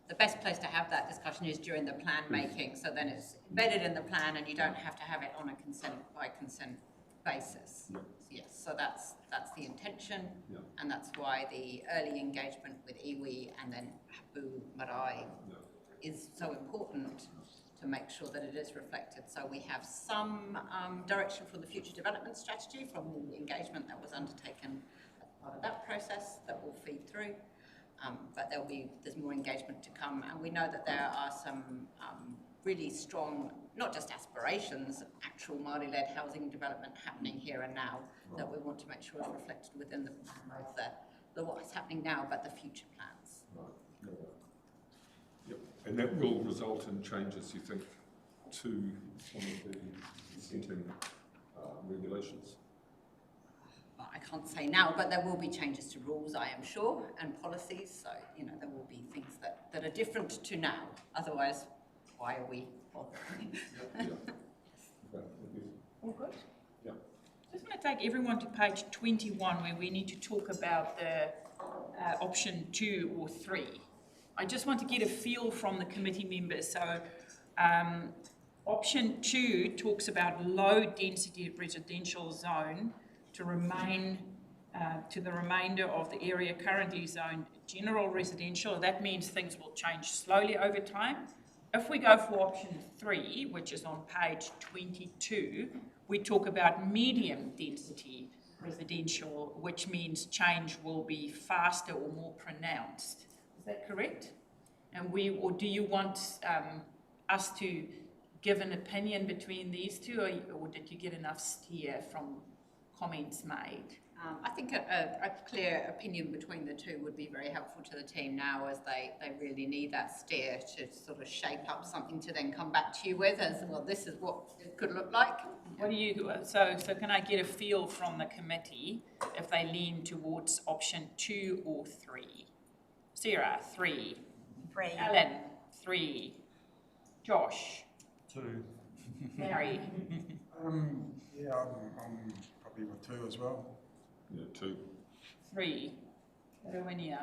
the best place to have that discussion is during the plan making, so then it's embedded in the plan and you don't have to have it on a consent by consent basis. Yeah. Yes, so that's the intention, Yeah. and that's why the early engagement with iwi and then hapu marae is so important to make sure that it is reflected. So we have some direction for the future development strategy from the engagement that was undertaken as part of that process that will feed through. But there's more engagement to come, and we know that there are some really strong, not just aspirations, actual Māori-led housing development happening here and now that we want to make sure is reflected within the both the what's happening now, but the future plans. Right. Yep. And that will result in changes, you think, to some of the consenting regulations? Well, I can't say now, but there will be changes to rules, I am sure, and policies. So, there will be things that are different to now. Otherwise, why are we bothering? Okay, thank you. All good? Yeah. Just want to take everyone to page 21 where we need to talk about the option 2 or 3. I just want to get a feel from the committee members. So option 2 talks about low density residential zone to remain to the remainder of the area currently zoned general residential. That means things will change slowly over time. If we go for option 3, which is on page 22, we talk about medium density residential, which means change will be faster or more pronounced. Is that correct? And or do you want us to give an opinion between these two, or did you get enough steer from comments made? I think a clear opinion between the two would be very helpful to the team now, as they really need that steer to sort of shape up something to then come back to you with as, well, this is what it could look like. What do you, so can I get a feel from the committee if they lean towards option 2 or 3? Sarah, 3. 3. Alan, 3. Josh? 2. Mary? Yeah, I'm probably with 2 as well. Yeah, 2. 3. Tairāwhiti?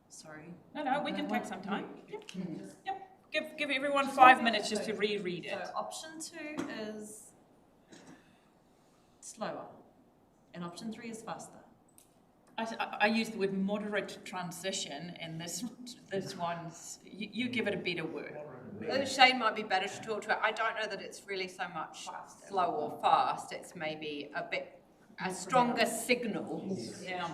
Sorry. No, we can take some time. Yep. Give everyone 5 minutes just to reread it. So option 2 is slower, and option 3 is faster. I use the word moderate transition, and this one's, you give it a better word. Shane might be better to talk to it. I don't know that it's really so much slow or fast. It's maybe a stronger signal. Yeah.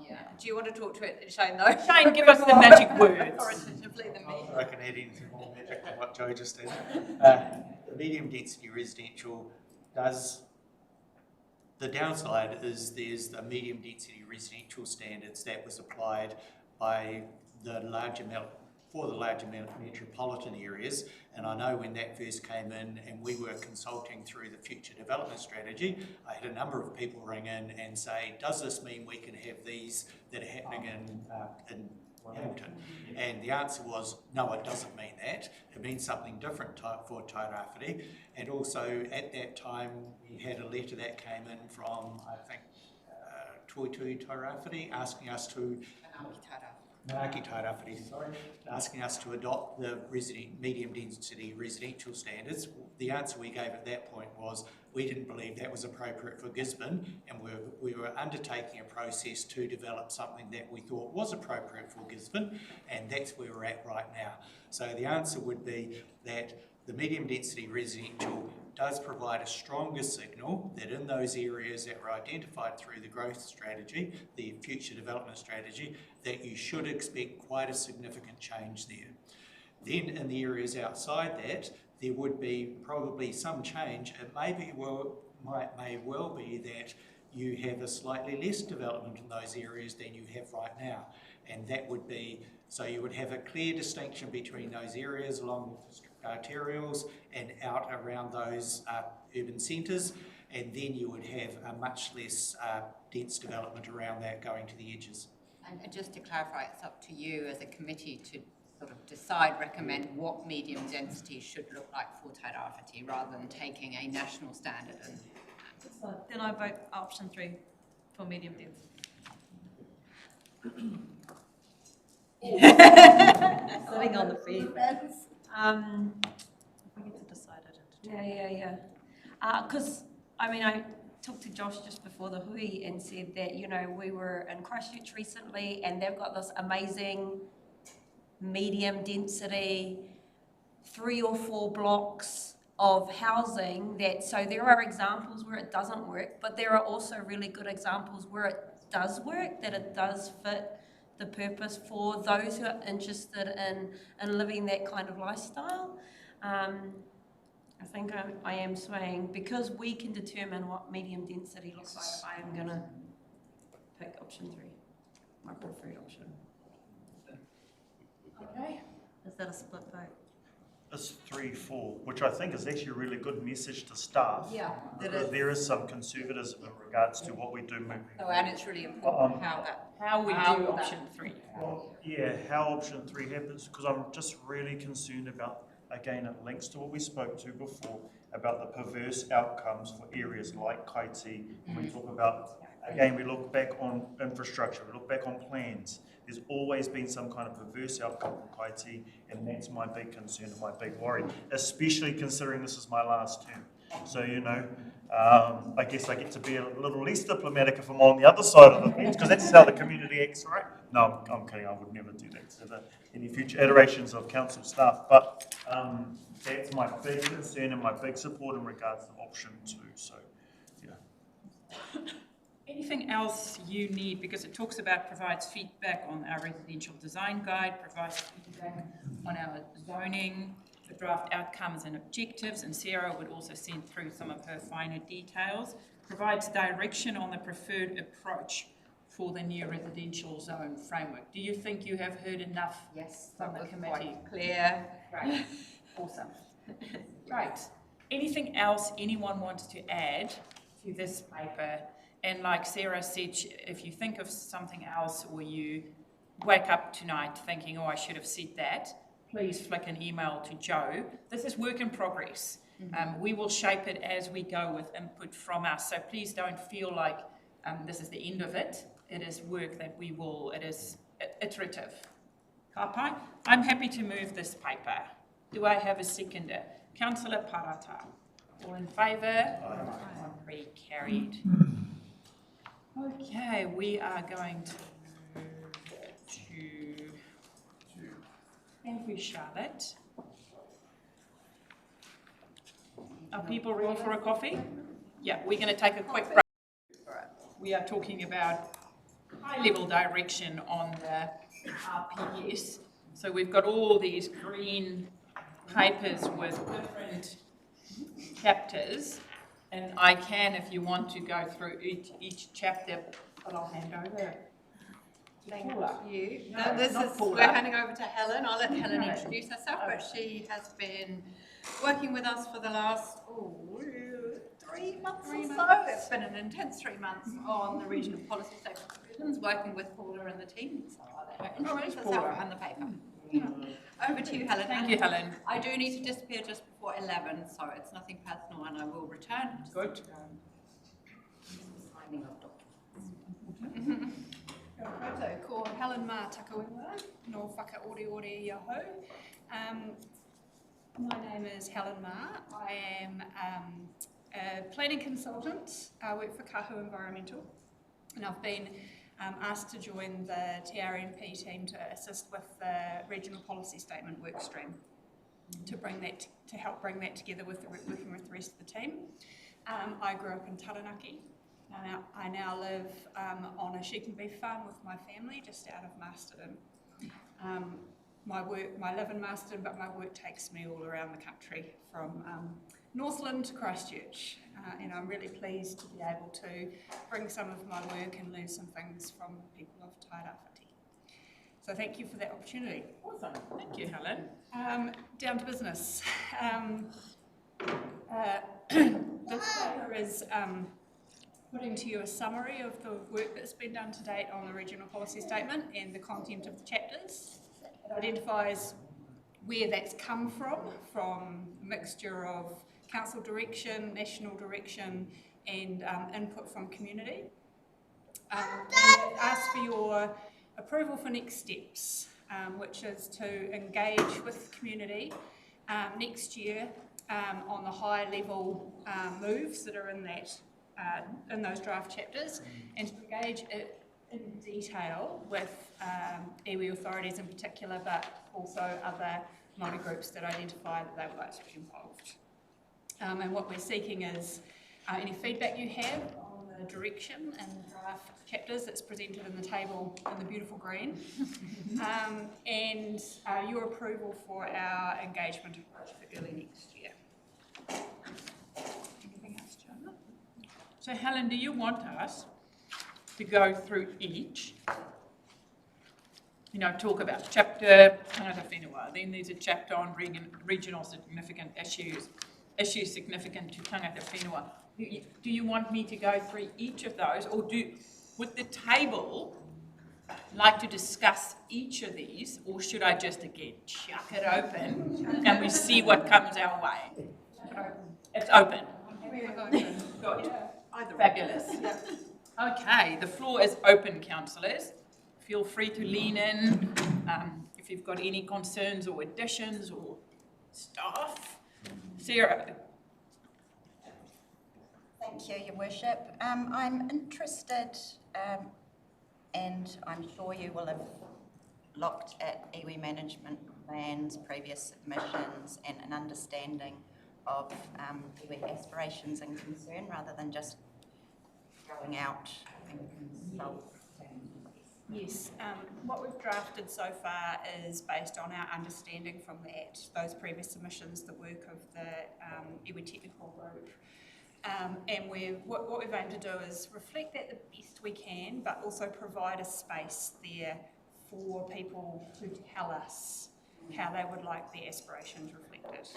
Yeah. Do you want to talk to it, Shane, though? Shane, give us the magic words. Authoritatively than me. I can add anything more magic than what Joe just did. The medium density residential the downside is there's the medium density residential standards that was applied by the larger metropolitan areas, and I know when that first came in and we were consulting through the future development strategy, I had a number of people ring in and say, does this mean we can have these that are happening in Hamilton? And the answer was, no, it doesn't mean that. It means something different for Tairāwhiti. And also at that time we had a letter that came in from, I think, Toitui Tairāwhiti asking us to Manaaki Tairāwhiti, asking us to adopt the medium density residential standards. The answer we gave at that point was we didn't believe that was appropriate for Gisborne, and we were undertaking a process to develop something that we thought was appropriate for Gisborne, and that's where we're at right now. So the answer would be that the medium density residential does provide a stronger signal that in those areas that were identified through the growth strategy, the future development strategy, that you should expect quite a significant change there. Then in the areas outside that, there would be probably some change. It may well be that you have a slightly less development in those areas than you have right now. And that would be, so you would have a clear distinction between those areas along with arterials and out around those urban centres, and then you would have a much less dense development around that going to the edges. And just to clarify, it's up to you as a committee to sort of recommend what medium density should look like for Tairāwhiti rather than taking a national standard. So then I vote option 3 for medium density. Sitting on the fence. We get to decide it. Yeah. Because, I talked to Josh just before the hui and said that, we were in Christchurch recently and they've got this amazing medium density 3 or 4 blocks of housing so there are examples where it doesn't work, but there are also really good examples where it does work, that it does fit the purpose for those who are interested in living that kind of lifestyle. I think I am swaying, because we can determine what medium density looks like. I am going to pick option 3, my preferred option. Okay. Is that a split vote? It's 3-4, which I think is actually a really good message to staff. Yeah, because there is some conservatism in regards to what we do moving forward. And it's really important how we do option 3. Well, yeah, how option 3 happens, because I'm just really concerned about, again, it links to what we spoke to before, about the perverse outcomes for areas like Kaiti. When we talk about, again, we look back on infrastructure, we look back on plans. There's always been some kind of perverse outcome for Kaiti, and that's my big concern and my big worry, especially considering this is my last term. So, I guess I get to be a little less diplomatic if I'm on the other side of the fence, because that's how the community acts, right? No, I'm kidding, I would never do that to any future iterations of council staff, but that's my big concern and my big support in regards to option 2, so, yeah. Anything else you need, because it talks about provides feedback on our residential design guide, provides feedback on our zoning, the draft outcomes and objectives, and Sarah would also send through some of her finer details, provides direction on the preferred approach for the new residential zone framework. Do you think you have heard enough from the committee? Quite clear. Right. Awesome. Right. Anything else anyone wants to add to this paper? And like Sarah said, if you think of something else or you wake up tonight thinking, oh, I should have said that, please flick an email to Joe. This is work in progress. We will shape it as we go with input from us. So please don't feel like this is the end of it. It is work that it is iterative. Ka pai? I'm happy to move this paper. Do I have a seconder? Councillor Parata. All in favour? Aye. Carried. Okay, we are going to move to thank you, Charlotte. Are people ready for a coffee? Yeah, we're going to take a quick break. We are talking about high-level direction on the RPS. So we've got all these green papers with different chapters. And I can, if you want to go through each chapter, but I'll hand over. Thank you. We're handing over to Helen. I'll let Helen introduce herself, but she has been working with us for the last 3 months or so. It's been an intense 3 months on the regional policy statement provisions, working with Paula and the team. So I'll let her introduce herself and the paper. Over to you, Helen. Thank you, Helen. I do need to disappear just before 11, so it's nothing personal, and I will return. Good. Signing of documents. Koutou, ko Helen mā takawiwa, no whakaore yaho. My name is Helen Ma. I am a planning consultant. I work for Kahu Environmental, and I've been asked to join the TRNP team to assist with the regional policy statement work stream to help bring that together with working with the rest of the team. I grew up in Tairāwhiti. I now live on a sheep and beef farm with my family just out of Masterton. I live in Masterton, but my work takes me all around the country from Northland to Christchurch, and I'm really pleased to be able to bring some of my work and learn some things from the people of Tairāwhiti. So thank you for that opportunity. Awesome. Thank you, Helen. Down to business. This paper is putting to you a summary of the work that's been done to date on the regional policy statement and the content of the chapters. It identifies where that's come from a mixture of council direction, national direction, and input from community. And it asks for your approval for next steps. which is to engage with the community next year on the high level moves that are in that in those draft chapters, and to engage in detail with iwi authorities in particular, but also other Māori groups that identify that they would like to be involved. And what we're seeking is any feedback you have on the direction and draft chapters that's presented in the table in the beautiful green, and your approval for our engagement approach for early next year. Anything else, Joanna? So Helen, do you want us to go through each? You know, talk about chapter tangata whenua, then there's a chapter on regional significant issues significant to tangata whenua. Do you want me to go through each of those, or would the table like to discuss each of these, or should I just again chuck it open and we see what comes our way? It's open. Good. Fabulous. Okay, the floor is open, councillors. Feel free to lean in if you've got any concerns or additions or stuff. Sarah. Thank you, Your Worship. I'm interested, and I'm sure you will have looked at iwi management plans, previous submissions, and an understanding of iwi aspirations and concern, rather than just going out and consult. Yes, what we've drafted so far is based on our understanding from those previous submissions, the work of the iwi technical group. And what we've aimed to do is reflect that the best we can, but also provide a space there for people to tell us how they would like their aspirations reflected.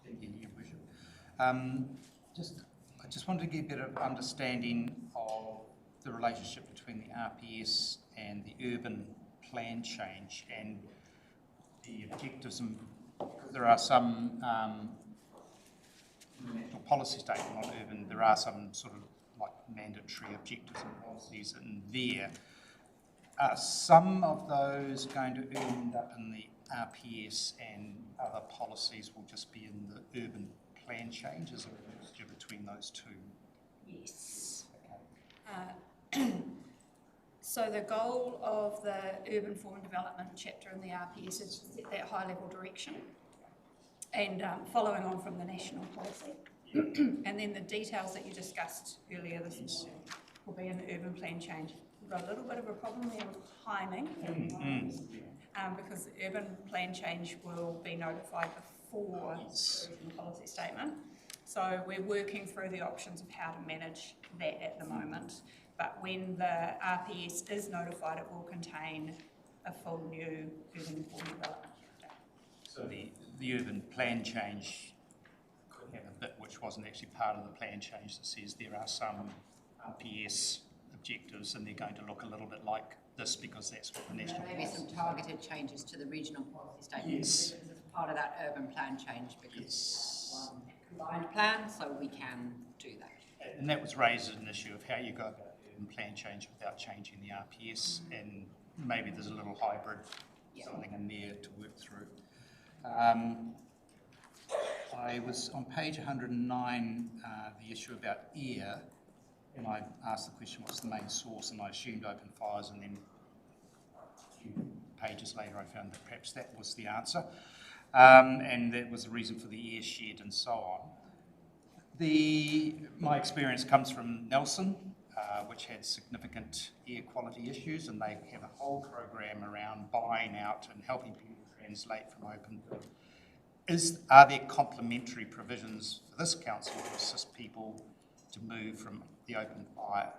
Thank you, Your Worship. I just wanted to get a bit of understanding of the relationship between the RPS and the urban plan change and the objectives. And there are some national policy statement on urban. There are some sort of like mandatory objectives and policies in there. Are some of those going to end up in the RPS, and other policies will just be in the urban plan change? Is there a mixture between those two? Yes. Okay. So the goal of the urban form and development chapter in the RPS is to set that high level direction, and following on from the national policy. And then the details that you discussed earlier this morning will be in the urban plan change. We've got a little bit of a problem there with timing, because the urban plan change will be notified before the urban policy statement. So we're working through the options of how to manage that at the moment. But when the RPS is notified, it will contain a full new urban form development chapter. So the urban plan change could have a bit which wasn't actually part of the plan change that says there are some RPS objectives and they're going to look a little bit like this because that's what the national policy. Maybe some targeted changes to the regional policy statement. Yes. Because it's part of that urban plan change, because it's one combined plan, so we can do that. And that was raised as an issue of how you go about urban plan change without changing the RPS, and maybe there's a little hybrid something in there to work through. I was on page 109, the issue about air, and I asked the question, what's the main source? And I assumed open fires, and then a few pages later I found that perhaps that was the answer. And that was the reason for the air shed and so on. My experience comes from Nelson, which had significant air quality issues, and they have a whole program around buying out and helping people translate from open. Are there complementary provisions for this council to assist people to move from the open fire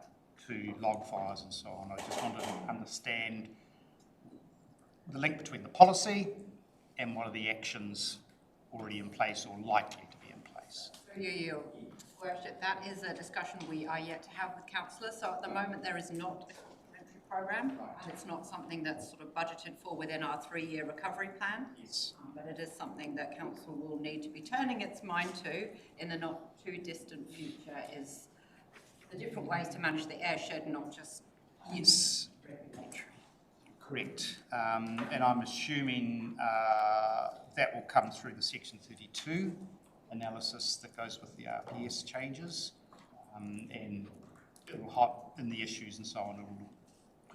to log fires and so on? I just wanted to understand the link between the policy and what are the actions already in place or likely to be in place. Your Worship, that is a discussion we are yet to have with councillors. So at the moment there is not a complementary program, and it's not something that's sort of budgeted for within our 3-year recovery plan. Yes. But it it is something that council will need to be turning its mind to in the not too distant future, is the different ways to manage the airshed, not just Yes. regulatory. Correct. And I'm assuming that will come through the Section 32 analysis that goes with the RPS changes, and it'll in the issues and so on, it will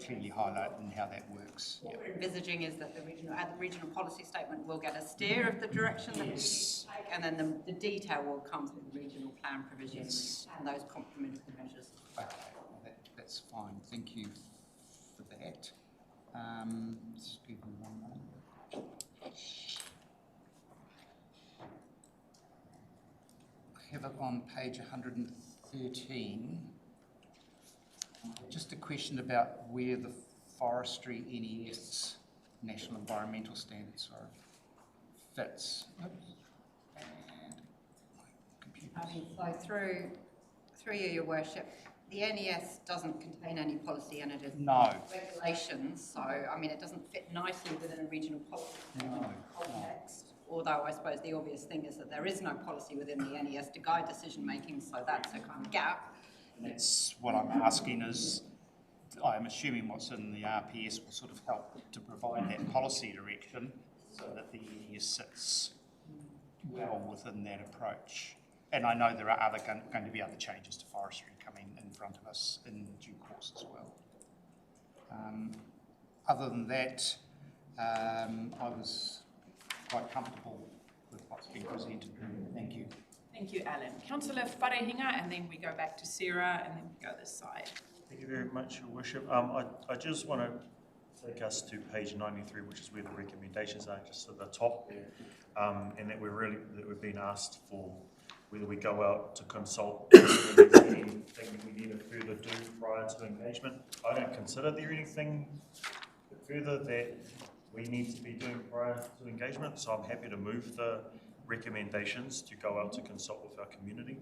clearly highlight and how that works. What we're envisaging is that the regional policy statement will get a steer of the direction that we take, and then the detail will come through the regional plan provisions and those complementary measures. Okay, well, that's fine. Thank you for that. Just give me one moment. I have it on page 113. Just a question about where the forestry NES, National Environmental Standards, fits. Oops. And my computer's... So through you, Your Worship, the NES doesn't contain any policy and it is regulations, so I mean it doesn't fit nicely within a regional policy context. Although I suppose the obvious thing is that there is no policy within the NES to guide decision making, so that's a kind of gap. That's what I'm asking is, I'm assuming what's in the RPS will sort of help to provide that policy direction so that the NES sits well within that approach. And I know there are going to be other changes to forestry coming in front of us in due course as well. Other than that, I was quite comfortable with what's been presented. Thank you. Thank you, Alan. Councillor Wharehinga, and then we go back to Sarah, and then we go this side. Thank you very much, Your Worship. I just want to take us to page 93, which is where the recommendations are, just at the top there, and that we've been asked for whether we go out to consult, whether there's anything we need to further do prior to engagement. I don't consider there anything further that we need to be doing prior to engagement, so I'm happy to move the recommendations to go out to consult with our community.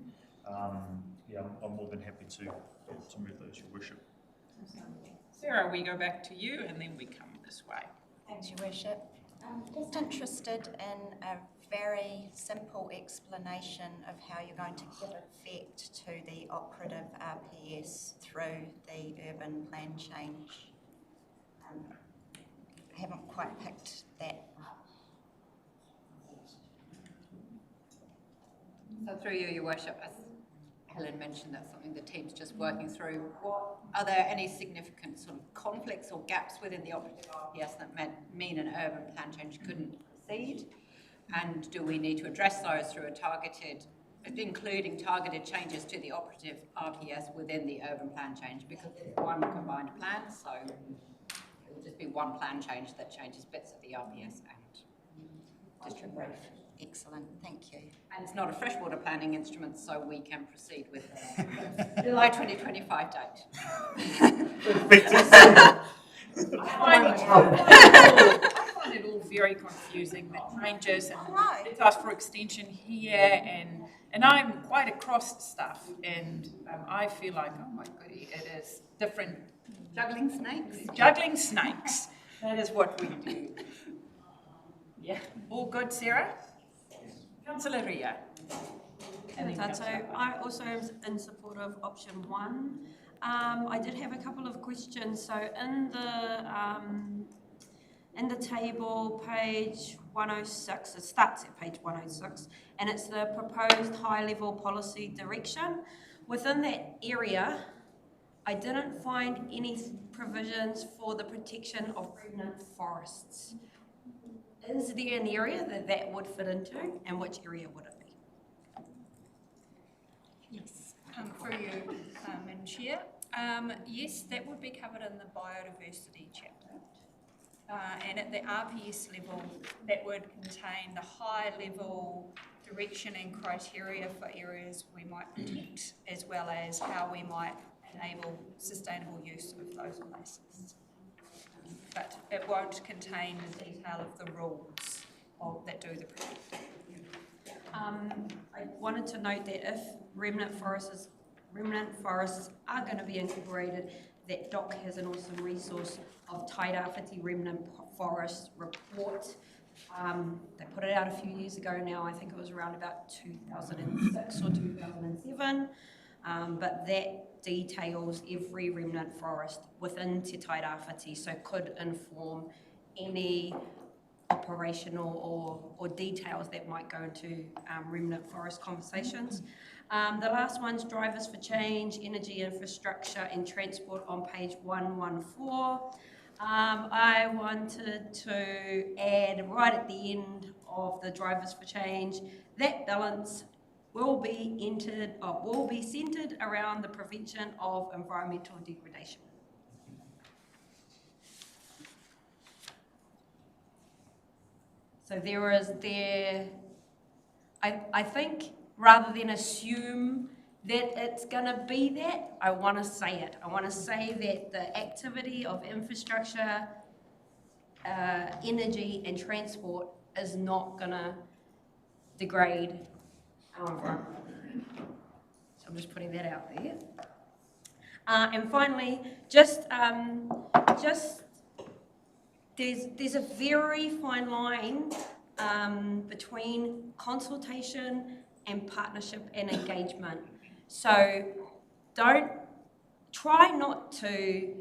Yeah, I'm more than happy to move those, Your Worship. Sarah, we go back to you, and then we come this way. Thanks, Your Worship. Just interested in a very simple explanation of how you're going to give effect to the operative RPS through the urban plan change. I haven't quite picked that up. So through you, Your Worship, as Helen mentioned, that's something the team's just working through. Are there any significant sort of conflicts or gaps within the operative RPS that mean an urban plan change couldn't proceed? And do we need to address those through including targeted changes to the operative RPS within the urban plan change? Because it's one combined plan, so it will just be one plan change that changes bits of the RPS and district brief. Excellent, thank you. And it's not a freshwater planning instrument, so we can proceed with the July 2025 date. I find it all very confusing, the changes, and let's ask for extension here, and I'm quite across stuff, and I feel like, oh my goodie, it is different. Juggling snakes? Juggling snakes. That is what we do. Yeah, all good, Sarah? Councillor Ria. So I also am in support of option 1. I did have a couple of questions. So in the table, page 106, it starts at page 106, and it's the proposed high-level policy direction. Within that area, I didn't find any provisions for the protection of remnant forests. Is there an area that would fit into, and which area would it be? Yes, through you, Madam Chair. Yes, that would be covered in the biodiversity chapter. And at the RPS level, that would contain the high-level direction and criteria for areas we might protect, as well as how we might enable sustainable use of those places. But it won't contain the detail of the rules that do the protecting. I wanted to note that if remnant forests are going to be incorporated, that DOC has an awesome resource of Tairāwhiti remnant forest report They put it out a few years ago now. I think it was around about 2006 or 2007. But that details every remnant forest within Te Tairāwhiti, so could inform any operational or details that might go into remnant forest conversations. The last one's drivers for change, energy infrastructure and transport on page 114. I wanted to add right at the end of the drivers for change, that balance will be centred around the prevention of environmental degradation. So I think rather than assume that it's going to be that, I want to say it. I want to say that the activity of infrastructure, energy and transport is not going to degrade our environment. So I'm just putting that out there. And finally, just there's a very fine line between consultation and partnership and engagement. So try not to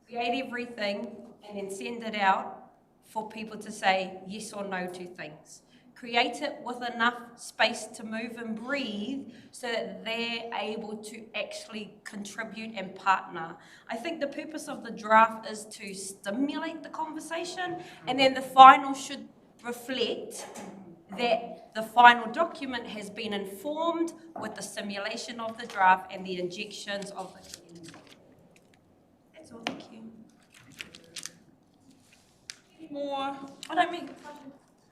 create everything and then send it out for people to say yes or no to things. Create it with enough space to move and breathe so that they're able to actually contribute and partner. I think the purpose of the draft is to stimulate the conversation, and then the final should reflect that the final document has been informed with the simulation of the draft and the injections of the community. That's all, thank you. Any more? I don't mean.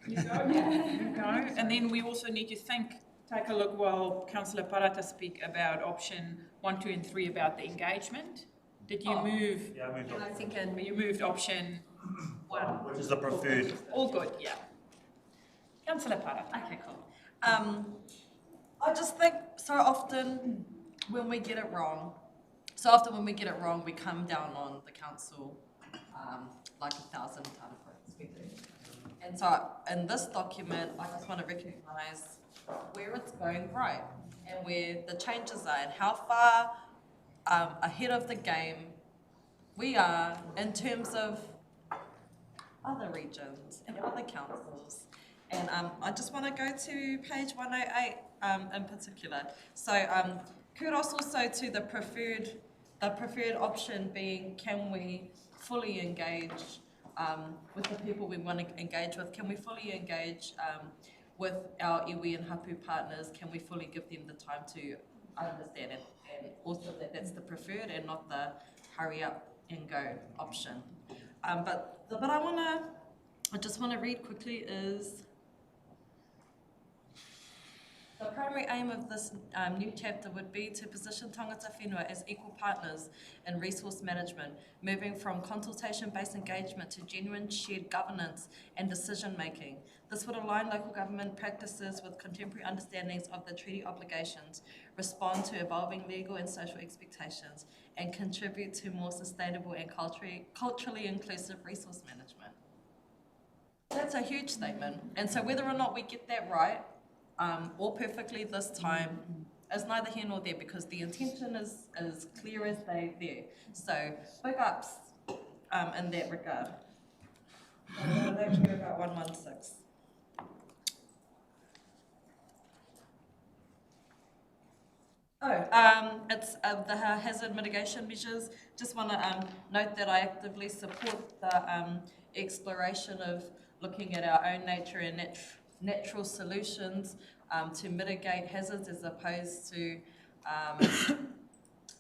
You go. You go. And then we also need to take a look while Councillor Parata speak about option 1, 2 and 3 about the engagement. Did you move? Yeah, I moved I was thinking you moved option 1. Which is the preferred. All good, yeah. Councillor Parata. Okay, cool. I just think so often when we get it wrong, we come down on the council like 1,000 times. We do. And so in this document, I just want to recognise where it's going right and where the changes are and how far ahead of the game we are in terms of other regions and other councils. And I just want to go to page 108 in particular. So kudos also to the preferred option being, can we fully engage with the people we want to engage with? Can we fully engage with our iwi and hapu partners? Can we fully give them the time to understand it? And also that's the preferred and not the hurry up and go option. But I just want to read quickly is the primary aim of this new chapter would be to position tangata whenua as equal partners in resource management, moving from consultation-based engagement to genuine shared governance and decision-making. This would align local government practices with contemporary understandings of the treaty obligations, respond to evolving legal and social expectations, and contribute to more sustainable and culturally inclusive resource management. That's a huge statement. And so whether or not we get that right, or perfectly this time, is neither here nor there, because the intention is as clear as day there. So big ups in that regard. I don't care about 116. It's the hazard mitigation measures. Just want to note that I actively support the exploration of looking at our own nature and natural solutions to mitigate hazards as opposed to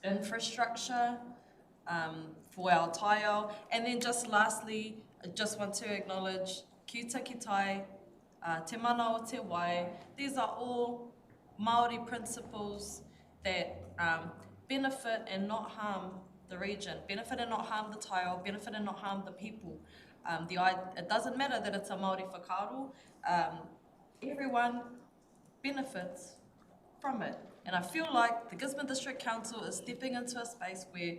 infrastructure for our taiao. And then just lastly, I just want to acknowledge ki taki tai, te mana o te wai. These are all Māori principles that benefit and not harm the region, benefit and not harm the taiao, benefit and not harm the people. It doesn't matter that it's a Māori whakaaro, everyone benefits from it. And I feel like the Gisborne District Council is stepping into a space where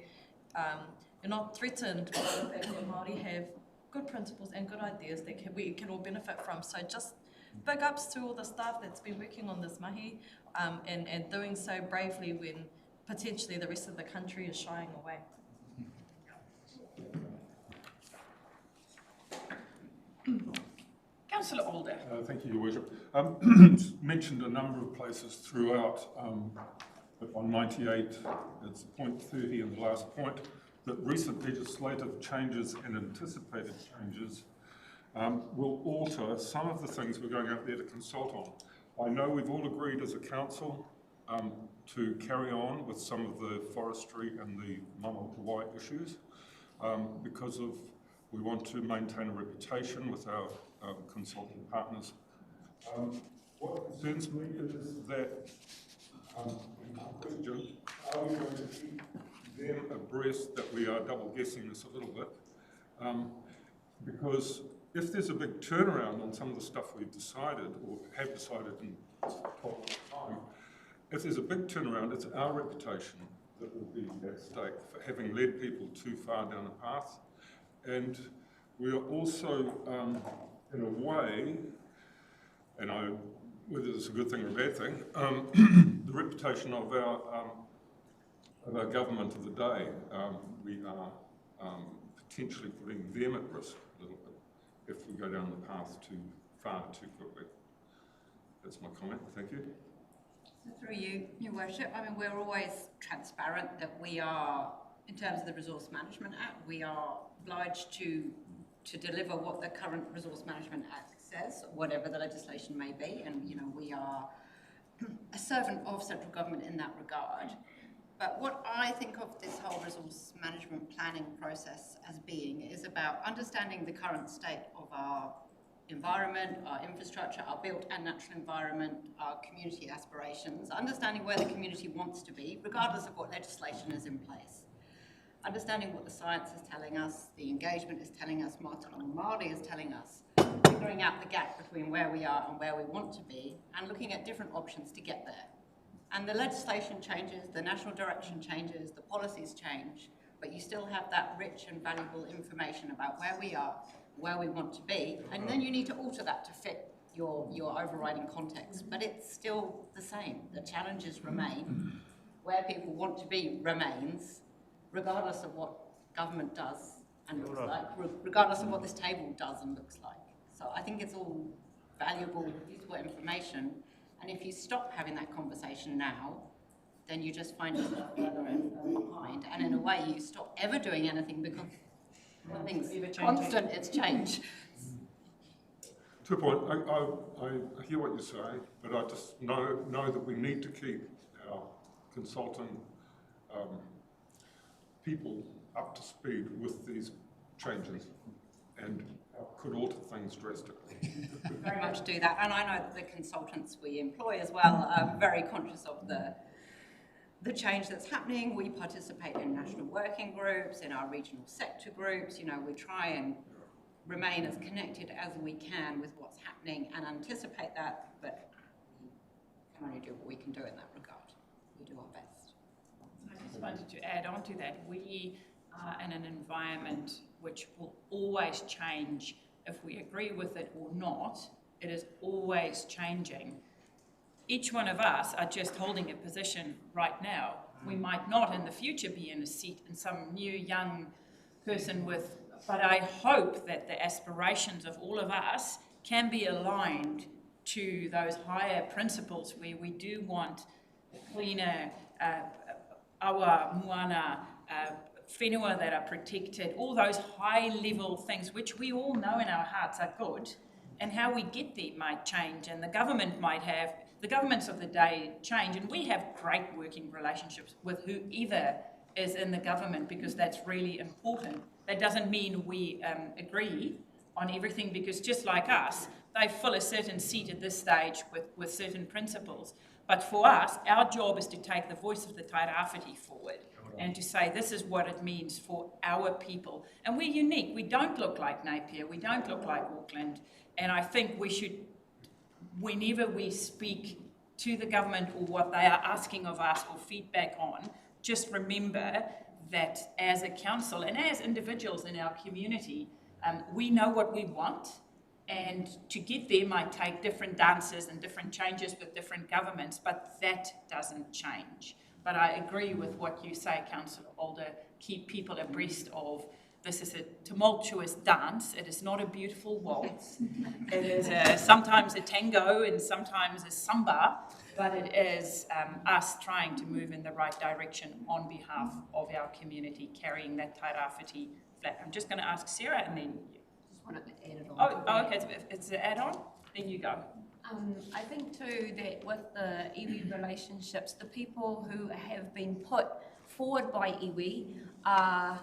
you're not threatened by the fact that Māori have good principles and good ideas that we can all benefit from. So just big ups to all the staff that's been working on this mahi and doing so bravely when potentially the rest of the country is shying away. Councillor Alder. Thank you, Your Worship. Mentioned a number of places throughout, but on 98, it's point 30 in the last point, that recent legislative changes and anticipated changes will alter some of the things we're going out there to consult on. I know we've all agreed as a council to carry on with some of the forestry and the mana o te wai issues because of we want to maintain a reputation with our consulting partners. What concerns me is that, question, are we going to keep them abreast that we are double guessing this a little bit? Because if there's a big turnaround on some of the stuff we've decided or have decided in 12 months' time, if there's a big turnaround, it's our reputation that will be at stake for having led people too far down a path. And we are also, in a way, and whether it's a good thing or a bad thing, the reputation of our government of the day, we are potentially putting them at risk a little bit if we go down the path too far too quickly. That's my comment. Thank you. Through you, Your Worship, I mean, we're always transparent that we are, in terms of the Resource Management Act, we are obliged to deliver what the current Resource Management Act says, whatever the legislation may be, and you know, we are a servant of central government in that regard. But what I think of this whole resource management planning process as being is about understanding the current state of our environment, our infrastructure, our built and natural environment, our community aspirations, understanding where the community wants to be, regardless of what legislation is in place. Understanding what the science is telling us, the engagement is telling us, Mātauranga Māori is telling us, figuring out the gap between where we are and where we want to be, and looking at different options to get there. And the legislation changes, the national direction changes, the policies change, but you still have that rich and valuable information about where we are, where we want to be, and then you need to alter that to fit your overriding context. But it's still the same. The challenges remain. Where people want to be remains, regardless of what government does and looks like, regardless of what this table does and looks like. So I think it's all valuable, useful information. And if you stop having that conversation now, then you just find yourself further and further behind. And in a way, you stop ever doing anything because nothing's constant, it's change. To a point, I hear what you say, but I just know that we need to keep our consulting people up to speed with these changes and could alter things drastically. Very much do that, and I know that the consultants we employ as well are very conscious of the change that's happening. We participate in national working groups, in our regional sector groups. You know, we try and remain as connected as we can with what's happening and anticipate that, but we can only do what we can do in that regard. We do our best. I just wanted to add on to that. We are in an environment which will always change if we agree with it or not. It is always changing. Each one of us are just holding a position right now. We might not in the future be in a seat in some new young person with, but I hope that the aspirations of all of us can be aligned to those higher principles where we do want cleaner, awa, moana, whenua that are protected, all those high-level things which we all know in our hearts are good, and how we get there might change, and the governments of the day change, and we have great working relationships with whoever is in the government because that's really important. That doesn't mean we agree on everything, because just like us, they fill a certain seat at this stage with certain principles. But for us, our job is to take the voice of the Tairāwhiti forward and to say this is what it means for our people. And we're unique. We don't look like Napier. We don't look like Auckland. And I think we should, whenever we speak to the government or what they are asking of us or feedback on, just remember that as a council and as individuals in our community, We know what we want, and to get there might take different dances and different changes with different governments, but that doesn't change. But I agree with what you say, Councillor Alder, keep people abreast of this is a tumultuous dance. It is not a beautiful waltz. It is sometimes a tango and sometimes a samba, but it is us trying to move in the right direction on behalf of our community, carrying that Tairāwhiti flag. I'm just going to ask Sarah and then you. Just wanted to add it on. Oh, okay, it's an add-on? Then you go. I think too that with the iwi relationships, the people who have been put forward by iwi are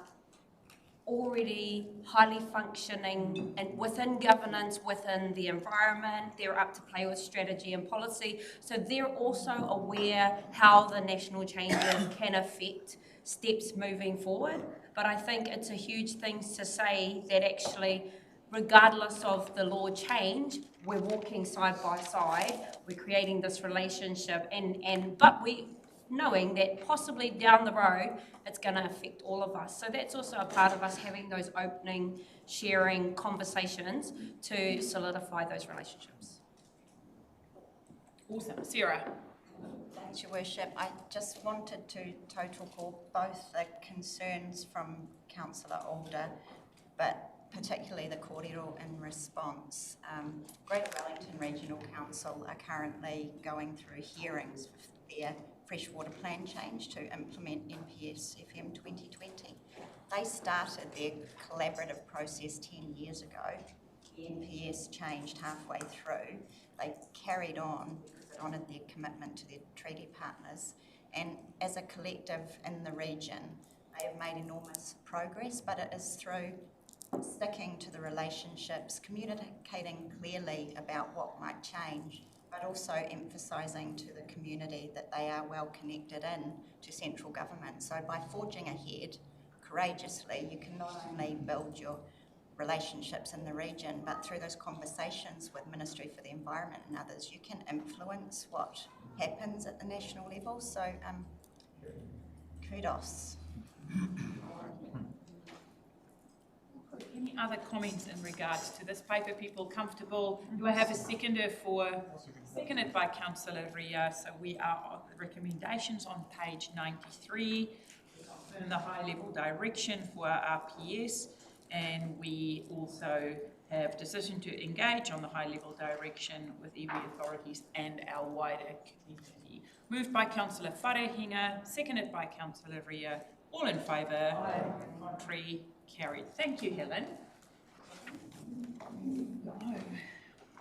already highly functioning and within governance, within the environment. They're up to play with strategy and policy. So they're also aware how the national changes can affect steps moving forward. But I think it's a huge thing to say that actually, regardless of the law change, we're walking side by side, we're creating this relationship, but we knowing that possibly down the road, it's going to affect all of us. So that's also a part of us having those opening, sharing conversations to solidify those relationships. Awesome. Sarah. Thanks, Your Worship. I just wanted to total call both the concerns from Councillor Alder, but particularly the kōrero in response. Greater Wellington Regional Council are currently going through hearings for their Freshwater plan change to implement NPS FM 2020. They started their collaborative process 10 years ago. The NPS changed halfway through. They carried on because they honoured their commitment to their treaty partners. And as a collective in the region, they have made enormous progress, but it is through sticking to the relationships, communicating clearly about what might change, but also emphasising to the community that they are well connected in to central government. So by forging ahead courageously, you can not only build your relationships in the region, but through those conversations with Ministry for the Environment and others, you can influence what happens at the national level. So kudos. Any other comments in regards to this paper? People comfortable? Do I have a seconder seconded by Councillor Ria? So we are on the recommendations on page 93. We confirm the high level direction for our RPS, and we also have decision to engage on the high level direction with iwi authorities and our wider community. Moved by Councillor Wharehinga, seconded by Councillor Ria. All in favour? Contrary? Carried. Thank you, Helen.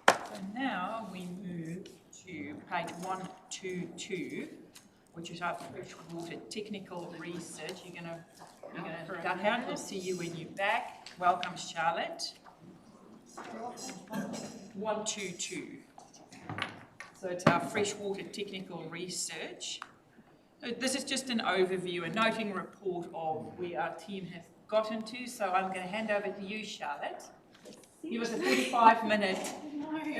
So now we move to page 122, which is our freshwater technical research. You're gonna duck out. We'll see you when you're back. Welcome, Charlotte. 122. So it's our freshwater technical research. So this is just an overview, a noting report of where our team has gotten to. So I'm going to hand over to you, Charlotte. Give us a 45-minute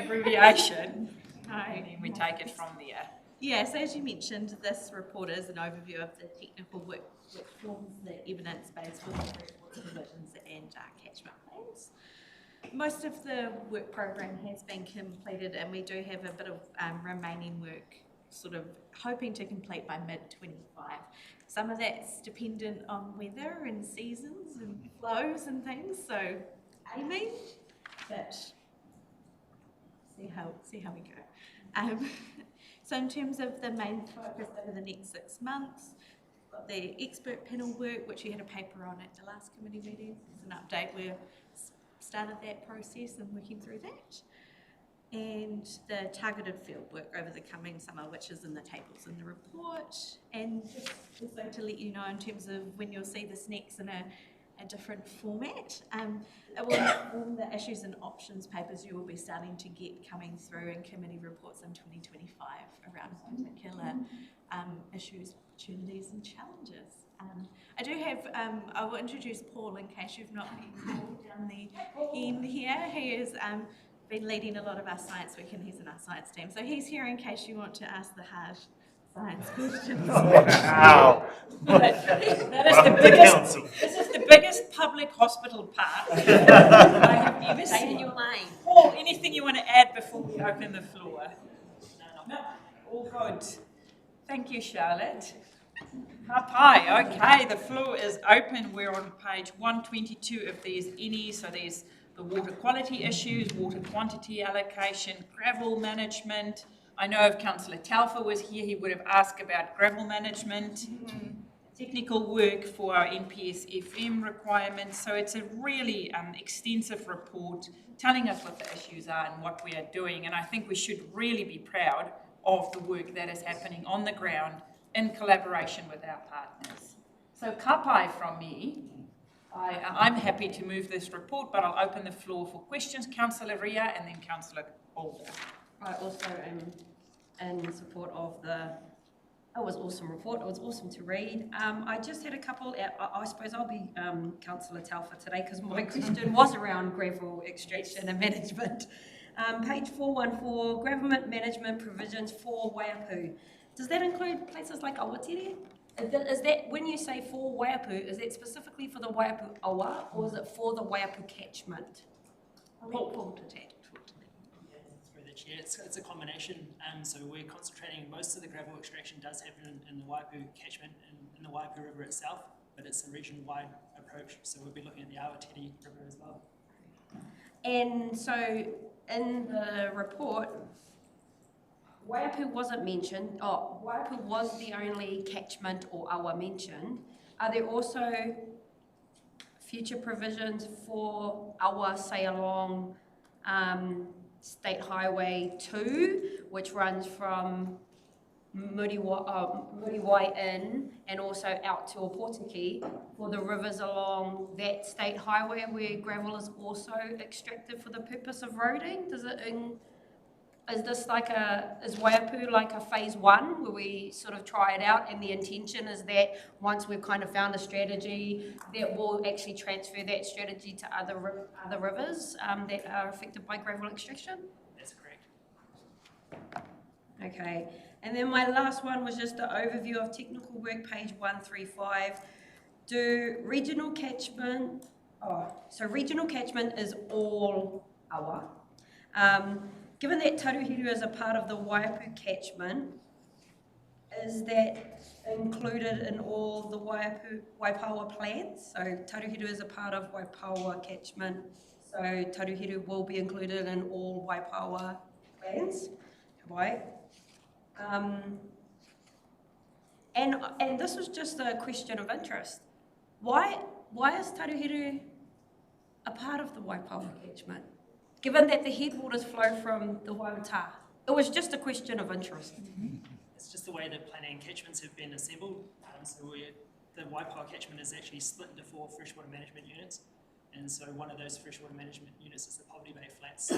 abbreviation, and then we take it from there. Yes, as you mentioned, this report is an overview of the technical work which forms the evidence base for the freshwater provisions and catchment plans. Most of the work program has been completed, and we do have a bit of remaining work sort of hoping to complete by mid-25. Some of that's dependent on weather and seasons and flows and things, so aiming, but see how we go. So in terms of the main focus over the next 6 months, we've got the expert panel work, which we had a paper on at the last committee meeting. It's an update. We've started that process and working through that. And the targeted field work over the coming summer, which is in the tables in the report. And just also to let you know in terms of when you'll see this next in a different format, it will inform the issues and options papers you will be starting to get coming through in committee reports in 2025 around particular issues, opportunities and challenges. I do have, I will introduce Paul in case you've not met Paul down the end here. He is been leading a lot of our science work, and he's in our science team. So he's here in case you want to ask the hard science questions. Wow! That is the biggest, this is the biggest public hospital park I have ever Stay seen. in your lane. Paul, anything you want to add before we open the floor? No, all good. Thank you, Charlotte. Hi, okay, the floor is open. We're on page 122 if there's any. So there's the water quality issues, water quantity allocation, gravel management. I know if Councillor Tairāwhiti was here, he would have asked about gravel management, technical work for our NPS FM requirements. So it's a really extensive report telling us what the issues are and what we are doing. And I think we should really be proud of the work that is happening on the ground in collaboration with our partners. So ka pai from me. I'm happy to move this report, but I'll open the floor for questions. Councillor Ria and then Councillor Alder. I also am in support of it was an awesome report. It was awesome to read. I just had a couple, I suppose I'll be Councillor Tairāwhiti today because my question was around gravel extraction and management. Page 414, gravel management provisions for Waiapu. Does that include places like Awatere? Is that, when you say for Waiapu, is that specifically for the Waiapu Awa or is it for the Waiapu catchment? Paul to that. Through the chair, it's a combination. So we're concentrating, most of the gravel extraction does happen in the Waiapu catchment in the Waiapu River itself, but it's a region-wide approach. So we'll be looking at the Awatere River as well. And so in the report, Waiapu wasn't mentioned. Oh, Waiapu was the only catchment or awa mentioned. Are there also future provisions for awa, say along State Highway 2, which runs from Muriwai in and also out to Opotiki, for the rivers along that state highway where gravel is also extracted for the purpose of roading? Is this is Waiapu like a phase 1 where we sort of try it out and the intention is that once we've kind of found a strategy that we'll actually transfer that strategy to other rivers that are affected by gravel extraction? That's correct. Okay, and then my last one was just the overview of technical work, page 135. Regional catchment is all awa. Given that Tairāwhiti is a part of the Waiapu catchment, is that included in all the Waipawa plans? So Tairāwhiti is a part of Waipawa catchment, so Tairāwhiti will be included in all Waipawa plans. Right? And this was just a question of interest. Why is Tairāwhiti a part of the Waipawa catchment, given that the headwaters flow from the Waimata? It was just a question of interest. It's just the way that planning catchments have been assembled. The Waipawa catchment is actually split into 4 freshwater management units. And so one of those freshwater management units is the Poverty Bay Flats.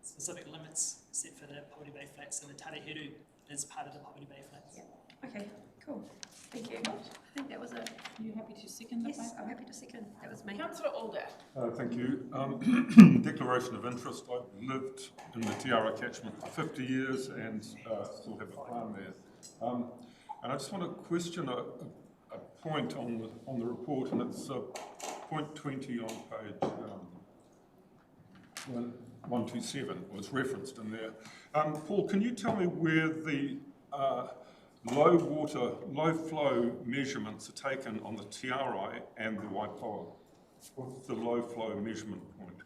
Specific limits set for the Poverty Bay Flats, and the Tairāwhiti is part of the Poverty Bay Flats. Yeah. Okay, cool. Thank you. I think that was it. Are you happy to second the Yes, I'm happy to second. That was me. Councillor Alder. Thank you. Declaration of interest. I've lived in the Tiara catchment for 50 years and still have a farm there. And I just want to question a point on the report, and it's point 20 on page 127 was referenced in there. Paul, can you tell me where the low flow measurements are taken on the Tiarai and the Waipawa? What's the low flow measurement point?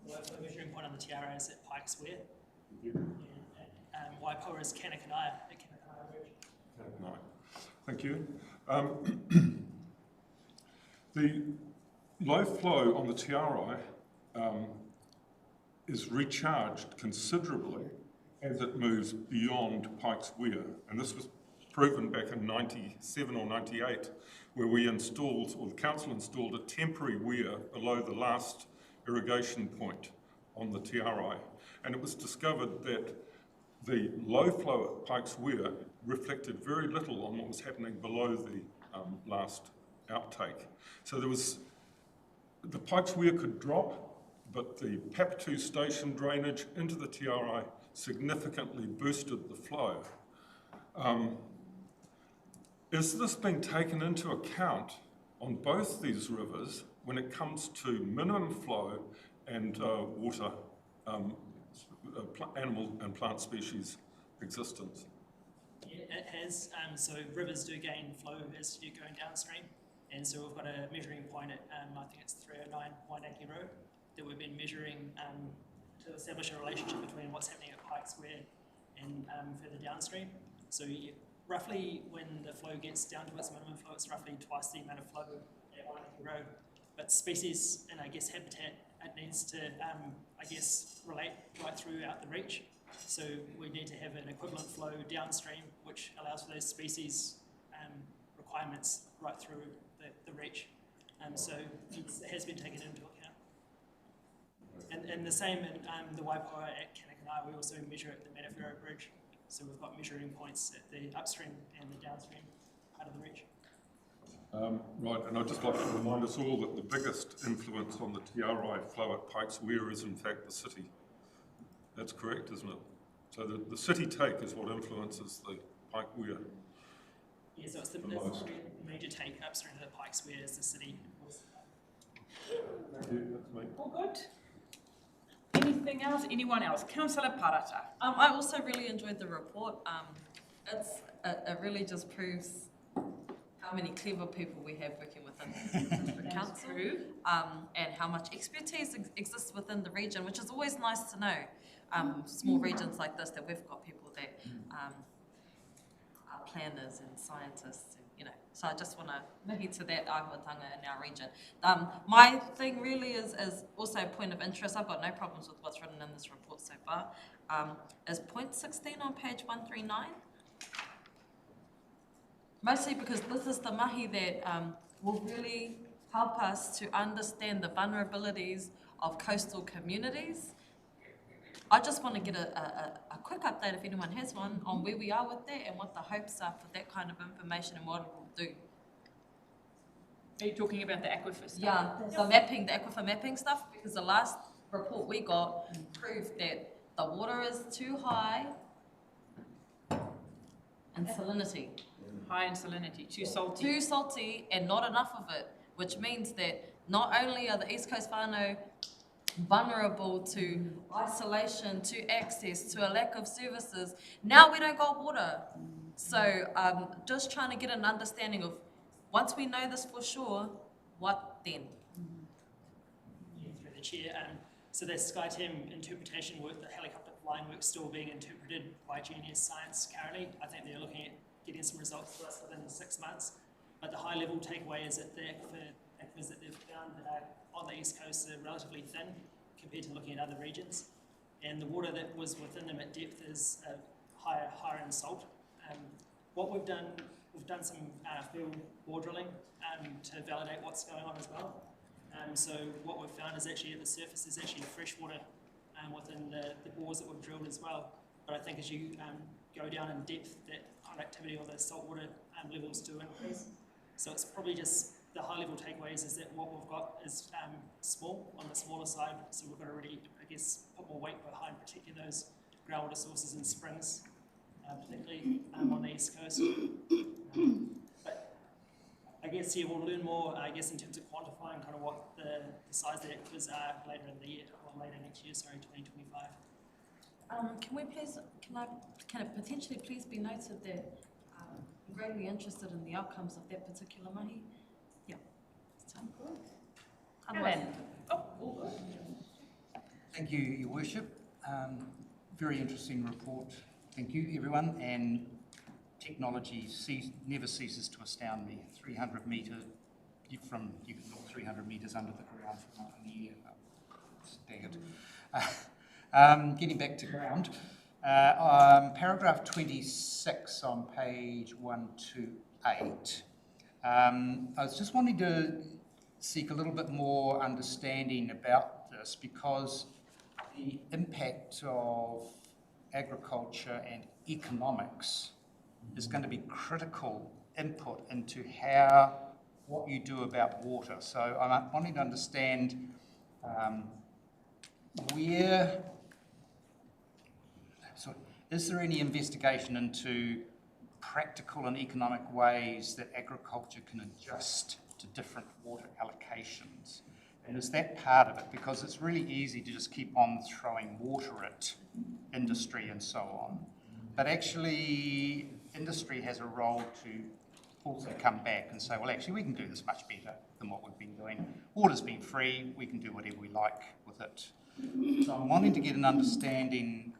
The low flow measuring point on the Tiara is at Pikes Weir. Waipawa is Kanakanaya at Kanakanaya Bridge. Kanakanaya. Thank you. The low flow on the Tiarai is recharged considerably as it moves beyond Pikes Weir. And this was proven back in 97 or 98, where we installed, or the council installed, a temporary weir below the last irrigation point on the Tiarai. And it was discovered that the low flow at Pikes Weir reflected very little on what was happening below the last outtake. So the Pikes Weir could drop, but the Papatū station drainage into the Tiarai significantly boosted the flow. Is this being taken into account on both these rivers when it comes to minimum flow and water, animal and plant species existence? Yeah, it has. So rivers do gain flow as you're going downstream. And so we've got a measuring point at, I think it's 309 Wainaki Road, that we've been measuring to establish a relationship between what's happening at Pike Square and further downstream. So roughly when the flow gets down to its minimum flow, it's roughly twice the amount of flow at Wainaki Road. But species and I guess habitat, it needs to, I guess, relate right throughout the reach. So we need to have an equivalent flow downstream, which allows for those species requirements right through the reach. So it has been taken into account. And the same in the Waipawa at Karakia, we also measure at the Matawhero Bridge. So we've got measuring points at the upstream and the downstream part of the reach. Right, and I'd just like to remind us all that the biggest influence on the Tairāwhiti flow at Pikes Weir is in fact the city. That's correct, isn't it? So the city take is what influences the Pike Weir. Yeah, so it's the major take upstream of the Pikes Weir is the city. Thank you, that's me. All good. Anything else? Anyone else? Councillor Parata. I also really enjoyed the report. It really just proves how many clever people we have working within the council, and how much expertise exists within the region, which is always nice to know. Small regions like this, that we've got people that are planners and scientists, and, you know. So I just want to mihi to that āhuatanga in our region. My thing really is also a point of interest. I've got no problems with what's written in this report so far. Is point 16 on page 139. Mostly because this is the mahi that will really help us to understand the vulnerabilities of coastal communities. I just want to get a quick update, if anyone has one, on where we are with that and what the hopes are for that kind of information and what it will do. Are you talking about the aquifer stuff? Yeah, the mapping, the aquifer mapping stuff, because the last report we got proved that the water is too high in salinity. High in salinity, too salty. Too salty and not enough of it, which means that not only are the East Coast whānau vulnerable to isolation, to access, to a lack of services, now we don't got water. So just trying to get an understanding of, once we know this for sure, what then? Yeah, through the chair. So the SkyTem interpretation work, the helicopter flying work, still being interpreted by GNS Science currently. I think they're looking at getting some results for us within 6 months. But the high level takeaway is that the aquifers that they've found that are on the East Coast are relatively thin compared to looking at other regions. And the water that was within them at depth is higher in salt. What we've done some field bore drilling to validate what's going on as well. So what we've found is actually at the surface is actually freshwater within the bores that we've drilled as well. But I think as you go down in depth, that conductivity or the saltwater levels do increase. So it's probably just the high level takeaways is that what we've got is small, on the smaller side. So we've got to really, I guess, put more weight behind protecting those groundwater sources and springs, particularly on the East Coast. But I guess, yeah, we'll learn more, I guess, in terms of quantifying kind of what the size of the aquifers are later in the year, or later next year, sorry, 2025. Can it potentially please be noted that I'm greatly interested in the outcomes of that particular mahi? Yeah. Thank you, Your Worship. Very interesting report. Thank you, everyone. And technology never ceases to astound me. 300 metres you can look 300 metres under the ground from up in the air. Staggered. Getting back to ground. Paragraph 26 on page 128. I was just wanting to seek a little bit more understanding about this, because the impact of agriculture and economics is going to be critical input into what you do about water. So I'm wanting to understand is there any investigation into practical and economic ways that agriculture can adjust to different water allocations. And is that part of it? Because it's really easy to just keep on throwing water at industry and so on. But actually, industry has a role to also come back and say, well, actually, we can do this much better than what we've been doing. Water's been free, we can do whatever we like with it. So I'm wanting to get an understanding,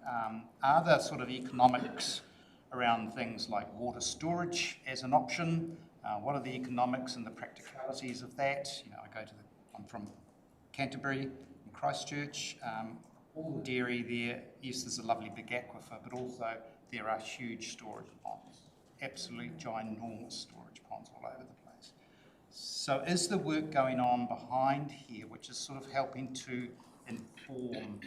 are there sort of economics around things like water storage as an option? What are the economics and the practicalities of that? You know, I'm from Canterbury, in Christchurch. All the dairy there, yes, there's a lovely big aquifer, but also there are huge storage ponds, absolutely ginormous storage ponds all over the place. So is the work going on behind here, which is sort of helping to inform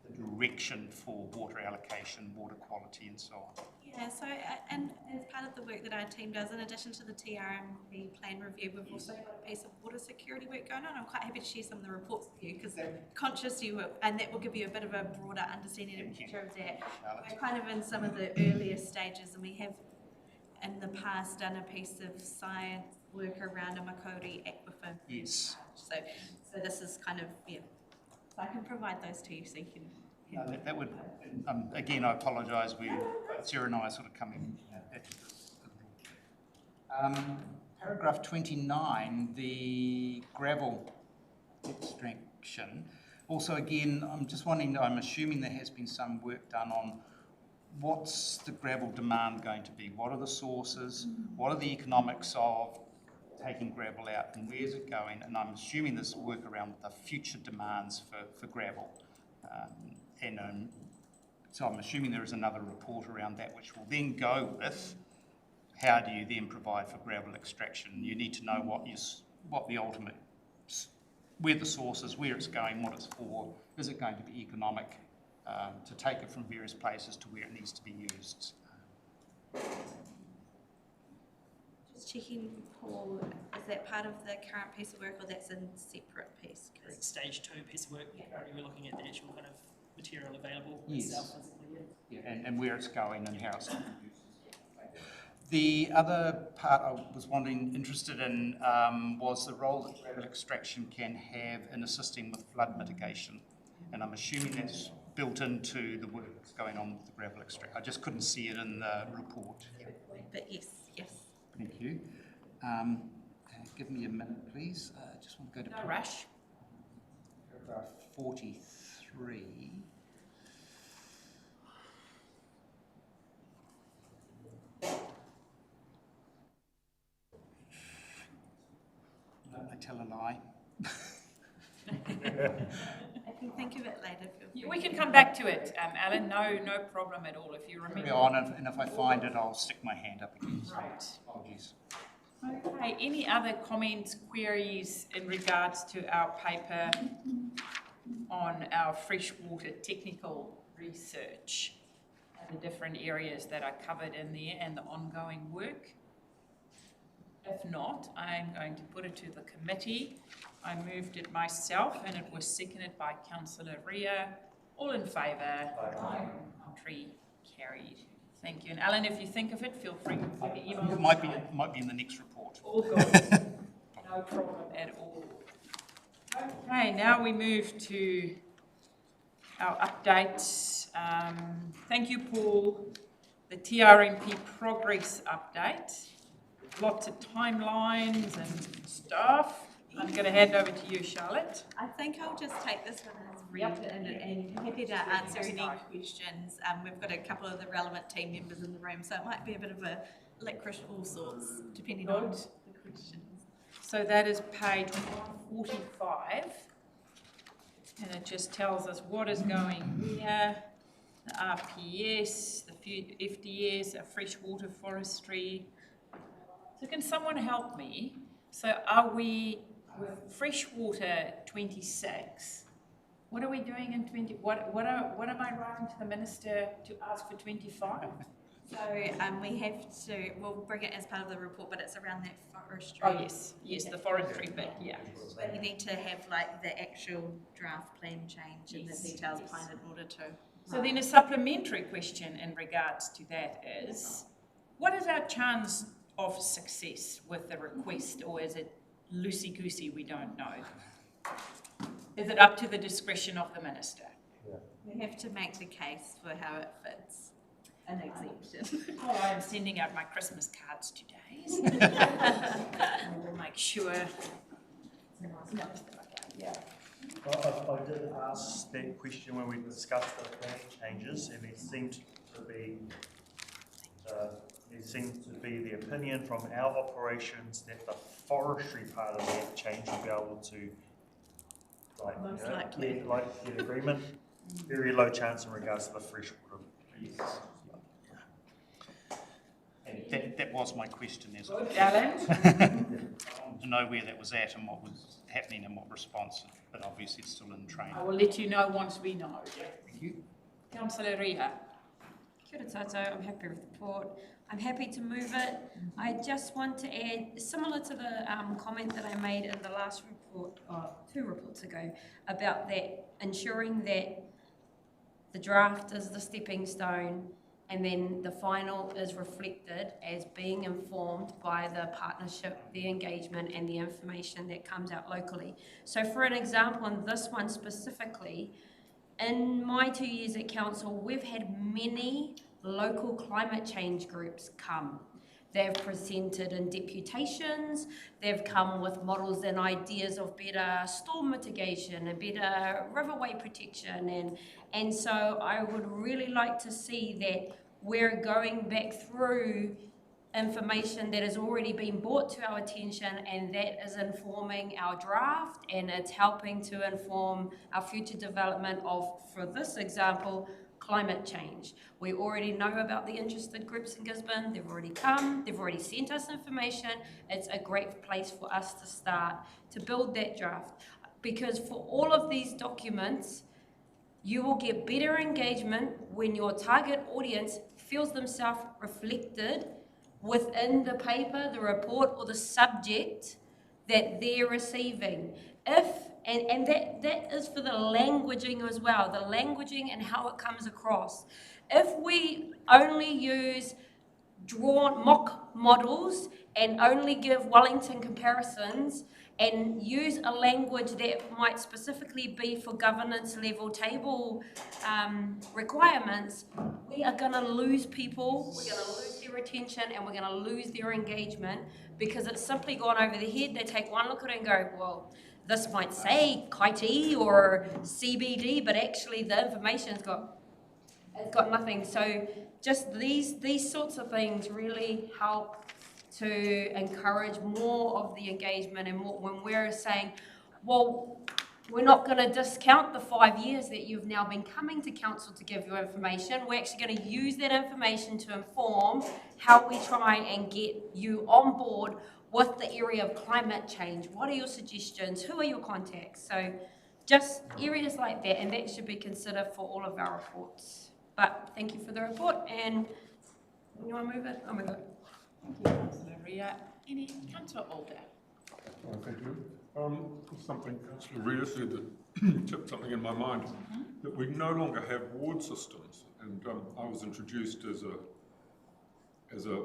the direction for water allocation, water quality, and so on? Yeah, so and as part of the work that our team does, in addition to the TRMP plan review, we've also got a piece of water security work going on. I'm quite happy to share some of the reports with you because conscious you will, and that will give you a bit of a broader understanding and picture of that. We're kind of in some of the earlier stages, and we have in the past done a piece of science work around a Makori aquifer. Yes. So this is kind of, yeah, so I can provide those to you so you can. No, that would, again, I apologise, Sarah and I are sort of coming at this. Paragraph 29, the gravel extraction. Also, again, I'm just wondering, I'm assuming there has been some work done on what's the gravel demand going to be? What are the sources? What are the economics of taking gravel out and where's it going? And I'm assuming there's work around the future demands for gravel. So I'm assuming there is another report around that which will then go with how do you then provide for gravel extraction. You need to know what the ultimate, where the source is, where it's going, what it's for. Is it going to be economic to take it from various places to where it needs to be used? Just checking, Paul, is that part of the current piece of work or that's a separate piece? It's stage 2 piece of work. Currently we're looking at the actual kind of material available Yes. itself. Yeah, and where it's going and how it's going to be used. The other part I was interested in was the role that gravel extraction can have in assisting with flood mitigation. And I'm assuming that's built into the work that's going on with the gravel extraction. I just couldn't see it in the report. But yes. Thank you. Give me a minute, please. I just want to go to No rush. Paragraph 43. No, I tell a lie. I can think of it later. We can come back to it, Alan. No problem at all. If you remember. Carry on, and if I find it, I'll stick my hand up again. Right. Apologies. Okay, any other comments, queries in regards to our paper on our freshwater technical research and the different areas that are covered in there and the ongoing work? If not, I'm going to put it to the committee. I moved it myself and it was seconded by Councillor Ria. All in favour? Aye. Contrary? Carried. Thank you. And Alan, if you think of it, feel free to email. It might be in the next report. All good. No problem at all. Okay, now we move to our updates. Thank you, Paul. The TRMP progress update. Lots of timelines and stuff. I'm going to hand over to you, Charlotte. I think I'll just take this one as read and happy to answer any questions. We've got a couple of the relevant team members in the room, so it might be a bit of a licorice all sorts, depending on the questions. So that is page 145, and it just tells us what is going where, the RPS, the FDS, freshwater forestry. So can someone help me? So are we with freshwater 26? What are we doing in 20? What am I writing to the minister to ask for 25? So we have to, we'll bring it as part of the report, but it's around that forestry. Oh yes, the forestry bit, yeah. But you need to have like the actual draft plan change and the details planned in order to. So then a supplementary question in regards to that is, what is our chance of success with the request, or is it loosey-goosey, we don't know. Is it up to the discretion of the minister? We have to make the case for how it fits an exemption. Oh, I'm sending out my Christmas cards today. We'll make sure. Yeah. I did ask that question when we discussed the plan changes, and it seemed to be the opinion from our operations that the forestry part of that change will be able to get agreement. Very low chance in regards to the freshwater. Yes. And that was my question. There's Alan? to know where that was at and what was happening and what response, but obviously it's still in training. I will let you know once we know. Thank you. Councillor Ria. Kia ora tātou, I'm happy with the report. I'm happy to move it. I just want to add, similar to the comment that I made in the last report, 2 reports ago, about that ensuring that the draft is the stepping stone and then the final is reflected as being informed by the partnership, the engagement and the information that comes out locally. So for an example, in this one specifically, in my 2 years at council, we've had many local climate change groups come. They've presented in deputations, they've come with models and ideas of better storm mitigation and better riverway protection, and so I would really like to see that we're going back through information that has already been brought to our attention, and that is informing our draft, and it's helping to inform our future development of, for this example, climate change. We already know about the interested groups in Gisborne. They've already come, they've already sent us information. It's a great place for us to start to build that draft, because for all of these documents, you will get better engagement when your target audience feels themselves reflected within the paper, the report, or the subject that they're receiving. And that is for the languaging as well, the languaging and how it comes across. If we only use drawn mock models and only give Wellington comparisons and use a language that might specifically be for governance level table requirements, we are going to lose people, we're going to lose their attention, and we're going to lose their engagement, because it's simply gone over their head. They take one look at it and go, well, this might say Kaiti or CBD, but actually the information's got nothing. So just these sorts of things really help to encourage more of the engagement, and more when we're saying, well, we're not going to discount the 5 years that you've now been coming to council to give your information. We're actually going to use that information to inform how we try and get you on board with the area of climate change. What are your suggestions? Who are your contacts? So just areas like that, and that should be considered for all of our reports. But thank you for the report, and you want to move it? I'll move it. Thank you, Councillor Ria. Any Councillor Alder? Thank you. Something Councillor Ria said that tipped something in my mind, that we no longer have ward systems, and I was introduced as a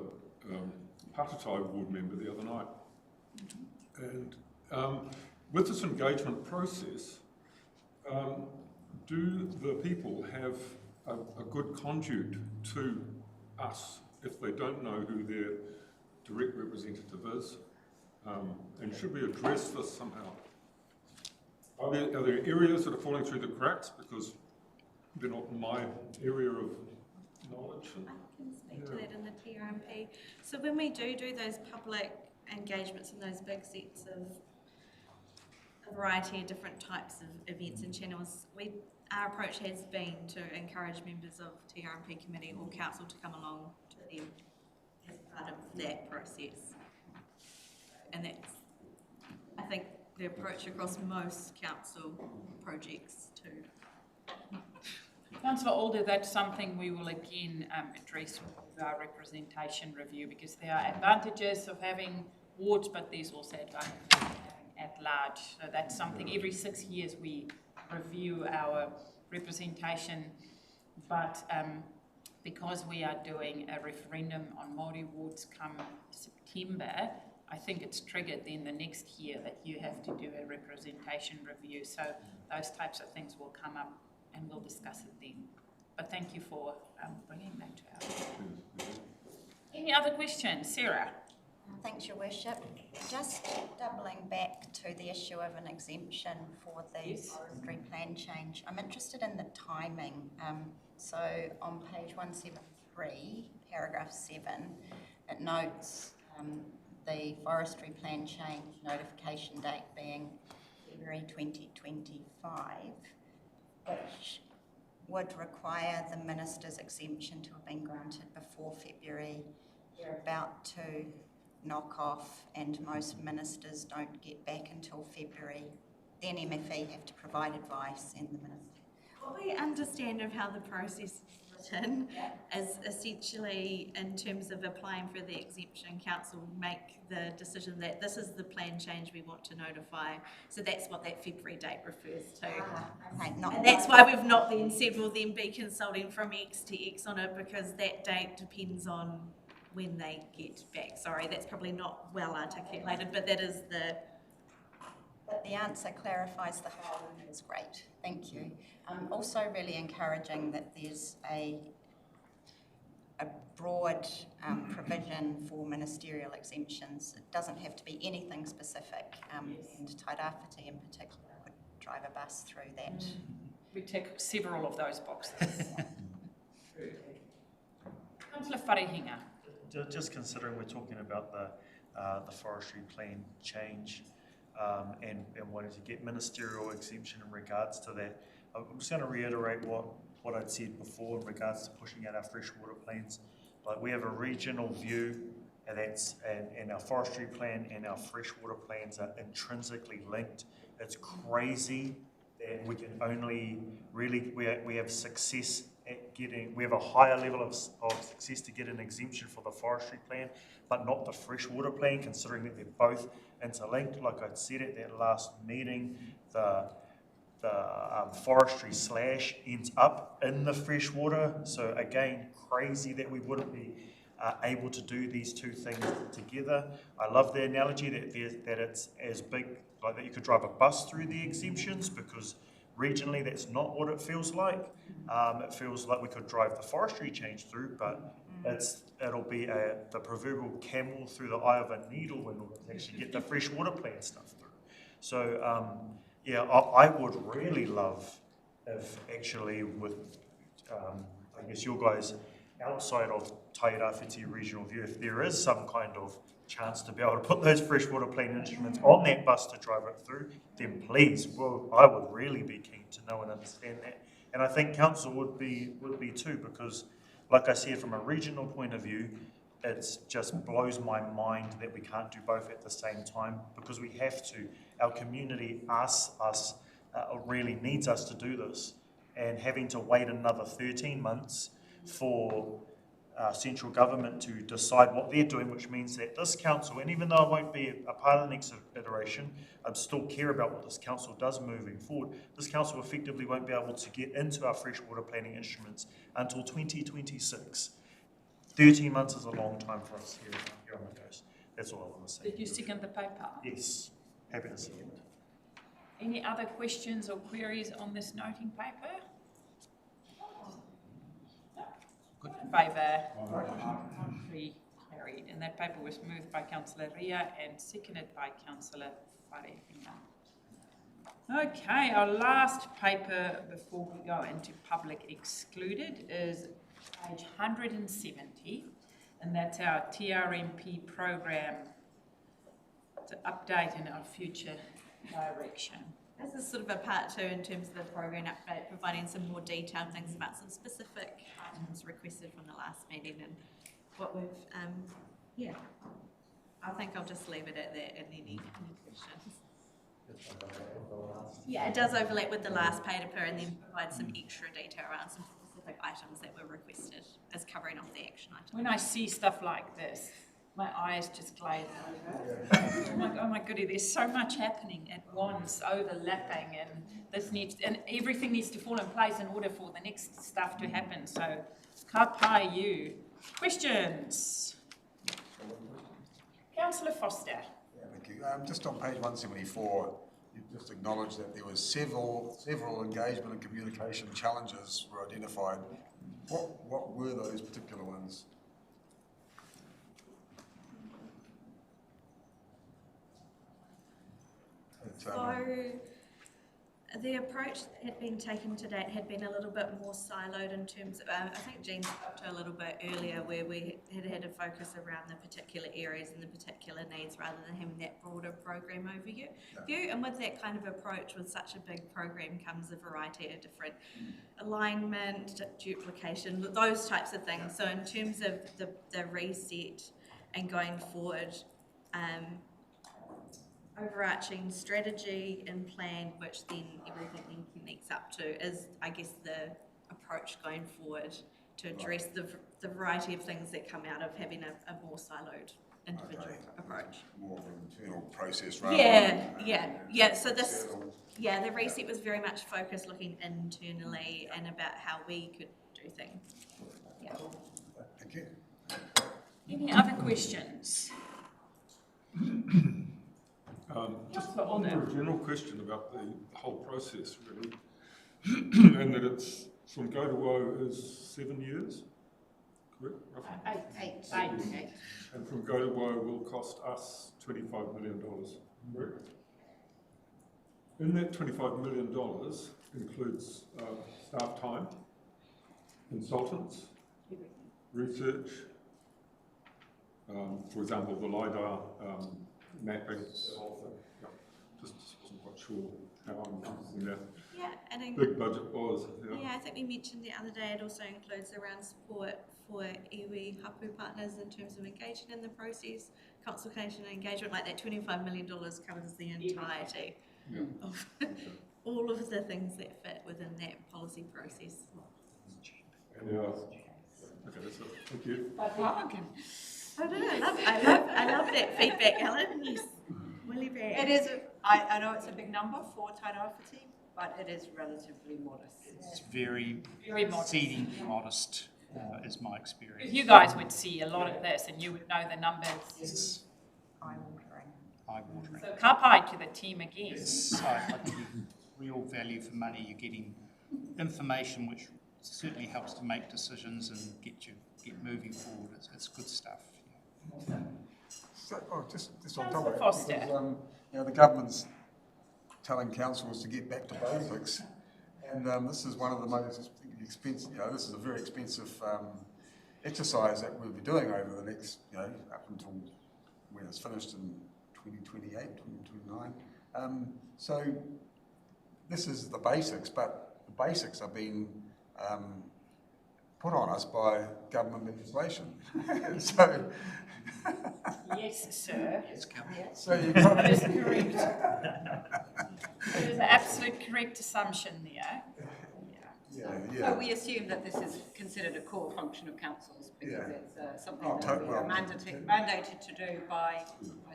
Patatai ward member the other night, and with this engagement process, do the people have a good conduit to us if they don't know who their direct representative is? And should we address this somehow? Are there areas that are falling through the cracks because they're not in my area of knowledge? I can speak to that in the TRMP. So when we do those public engagements and those big sets of a variety of different types of events and channels, our approach has been to encourage members of TRMP committee or council to come along to them as part of that process. And that's, I think, the approach across most council projects too. Councillor Alder, that's something we will again address with our representation review, because there are advantages of having wards, but there's also advantages of having at large. So that's something every 6 years we review our representation, but because we are doing a referendum on Māori wards come September, I think it's triggered then the next year that you have to do a representation review. So those types of things will come up and we'll discuss it then. But thank you for bringing that to our attention. Any other questions? Sarah? Thanks, Your Worship. Just doubling back to the issue of an exemption for the forestry plan change, I'm interested in the timing. So on page 173, paragraph 7, it notes the forestry plan change notification date being February 2025, which would require the minister's exemption to have been granted before February. They're about to knock off, and most ministers don't get back until February. Then MFE have to provide advice, and the minister. What we understand of how the process is written is essentially, in terms of applying for the exemption, council make the decision that this is the plan change we want to notify. So that's what that February date refers to. Okay, and that's why we've not then said we'll then be consulting from X to X on it, because that date depends on when they get back. Sorry, that's probably not well articulated, but that is the... But the answer clarifies the whole, and is great. Thank you. Also really encouraging that there's a broad provision for ministerial exemptions. It doesn't have to be anything specific, and Tairāwhiti in particular could drive a bus through that. We tick several of those boxes. Councillor Wharehinga. Just considering we're talking about the forestry plan change and wanting to get ministerial exemption in regards to that, I'm just going to reiterate what I'd said before in regards to pushing out our freshwater plans. Like, we have a regional view, and our forestry plan and our freshwater plans are intrinsically linked. It's crazy that we can only really, we have success at getting, we have a higher level of success to get an exemption for the forestry plan, but not the freshwater plan, considering that they're both interlinked. Like I said at that last meeting, the forestry slash ends up in the freshwater. So again, crazy that we wouldn't be able to do these two things together. I love the analogy that it's as big, like that you could drive a bus through the exemptions, because regionally that's not what it feels like. It feels like we could drive the forestry change through, but it'll be the proverbial camel through the eye of a needle in order to actually get the freshwater plan stuff through. So yeah, I would really love if actually with, I guess, your guys outside of Tairāwhiti regional view, if there is some kind of chance to be able to put those freshwater plan instruments on that bus to drive it through, then please, well, I would really be keen to know and understand that. And I think council would be too, because like I said, from a regional point of view, it just blows my mind that we can't do both at the same time, because we have to. Our community really needs us to do this, and having to wait another 13 months for central government to decide what they're doing, which means that this council, and even though I won't be a part of the next iteration, I still care about what this council does moving forward. This council effectively won't be able to get into our freshwater planning instruments until 2026. 13 months is a long time for us here on the coast. That's all I want to say. Did you second the paper? Yes, happy to second. Any other questions or queries on this noting paper? Good. In favour? Three carried. And that paper was moved by Councillor Ria and seconded by Councillor Wharehinga. Okay, our last paper before we go into public excluded is page 170, and that's our TRMP program to update in our future direction. This is sort of a part two in terms of the program update, providing some more detailed things about some specific items requested from the last meeting and what we've, yeah. I think I'll just leave it at that and any questions. Yeah, it does overlap with the last paper and then provide some extra detail around some specific items that were requested as covering off the action items. When I see stuff like this, my eyes just glaze over. I'm like, oh my goodie, there's so much happening at once, overlapping, and this needs, and everything needs to fall in place in order for the next stuff to happen. So, ka pai you. Questions? Councillor Foster. Yeah, thank you. Just on page 174, you just acknowledged that there was several engagement and communication challenges were identified. What were those particular ones? So the approach that had been taken to date had been a little bit more siloed in terms of, I think Jean spoke to a little bit earlier, where we had a focus around the particular areas and the particular needs rather than having that broader program overview. And with that kind of approach, with such a big program, comes a variety of different alignment, duplication, those types of things. So in terms of the reset and going forward, overarching strategy and plan, which then everything then connects up to, is, I guess, the approach going forward to address the variety of things that come out of having a more siloed individual approach. More of an internal process rather Yeah. So this, the reset was very much focused looking internally and about how we could do things. Yeah. Thank you. Any other questions? Just a general question about the whole process, really, and that it's from go to woe is 7 years, correct? Roughly? Eight. And from go to woe will cost us $25 million, correct? In that $25 million includes staff time, consultants, research, for example, the LiDAR mapping, the whole thing. Just wasn't quite sure how I'm using that. Yeah, and big budget was. Yeah, I think we mentioned the other day it also includes around support for iwi hapu partners in terms of engaging in the process, consultation and engagement. Like that $25 million covers the entirety of all of the things that fit within that policy process. Yeah. Okay, that's it. Thank you. I love that feedback, Helen. Yes, really bad. It is, I know it's a big number for Tairāwhiti, but it is relatively modest. It's very modest. exceedingly modest, is my experience. You guys would see a lot of this and you would know the numbers. Yes. Eye-watering. So kapai to the team again. Yes, I think real value for money. You're getting information which certainly helps to make decisions and get moving forward. It's good stuff. So, just on top of Foster. it, because, the government's telling councils to get back to basics, and this is one of the most expensive. This is a very expensive exercise that we'll be doing over the next, up until when it's finished in 2028, 2029. So this is the basics, but the basics are being put on us by government legislation. So. Yes, sir. So you've got that is correct. That is an absolute correct assumption there. So we assume that this is considered a core function of councils because it's something that we are mandated to do by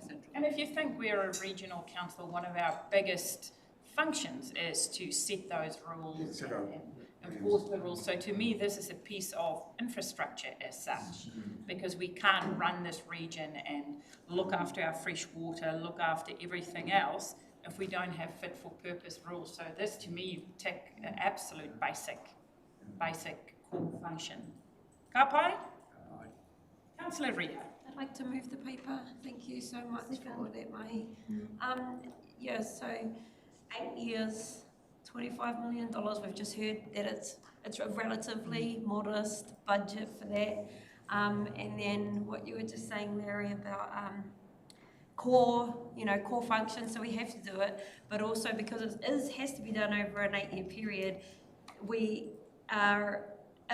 central. And if you think we're a regional council, one of our biggest functions is to set those rules and enforce the rules. So to me, this is a piece of infrastructure as such, because we can't run this region and look after our fresh water, look after everything else if we don't have fit for purpose rules. So this to me tick an absolute basic core function. Kapai? Councillor Ria. I'd like to move the paper. Thank you so much for that, Mahi. So 8 years, $25 million. We've just heard that it's a relatively modest budget for that. And then what you were just saying, Larry, about core functions. So we have to do it, but also because it has to be done over an 8-year period, we are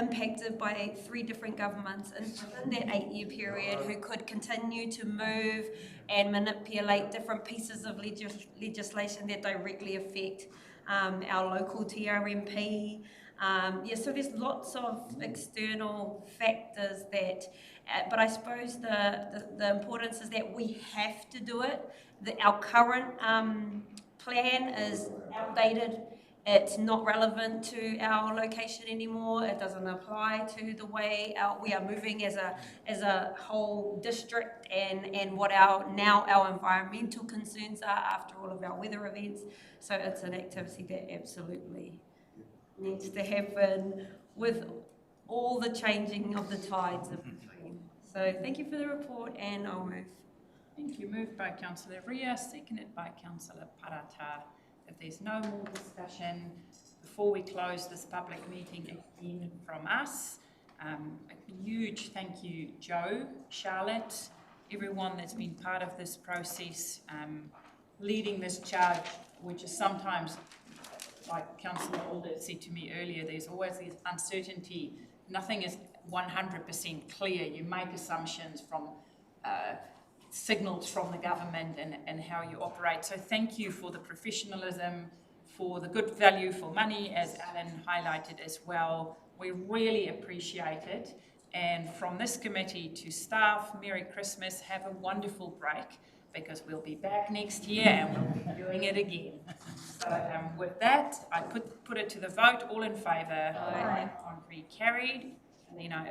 impacted by 3 different governments within that 8-year period who could continue to move and manipulate different pieces of legislation that directly affect our local TRMP. So there's lots of external factors that, but I suppose the importance is that we have to do it. Our current plan is outdated it's not relevant to our location anymore. It doesn't apply to the way we are moving as a whole district and what our environmental concerns are after all of our weather events. So it's an activity that absolutely needs to happen with all the changing of the tides in between. So thank you for the report, and I'll move. Thank you. Moved by Councillor Ria, seconded by Councillor Parata. If there's no more discussion, before we close this public meeting again from us, a huge thank you, Joe, Charlotte, everyone that's been part of this process, leading this charge, which is sometimes, like Councillor Alder said to me earlier, there's always this uncertainty. Nothing is 100% clear. You make assumptions from signals from the government and how you operate. So thank you for the professionalism, for the good value for money, as Alan highlighted as well. We really appreciate it. And from this committee to staff, Merry Christmas, have a wonderful break, because we'll be back next year and we'll be doing it again. So with that, I put it to the vote. All in favour? Aye. Contrary carried. And then I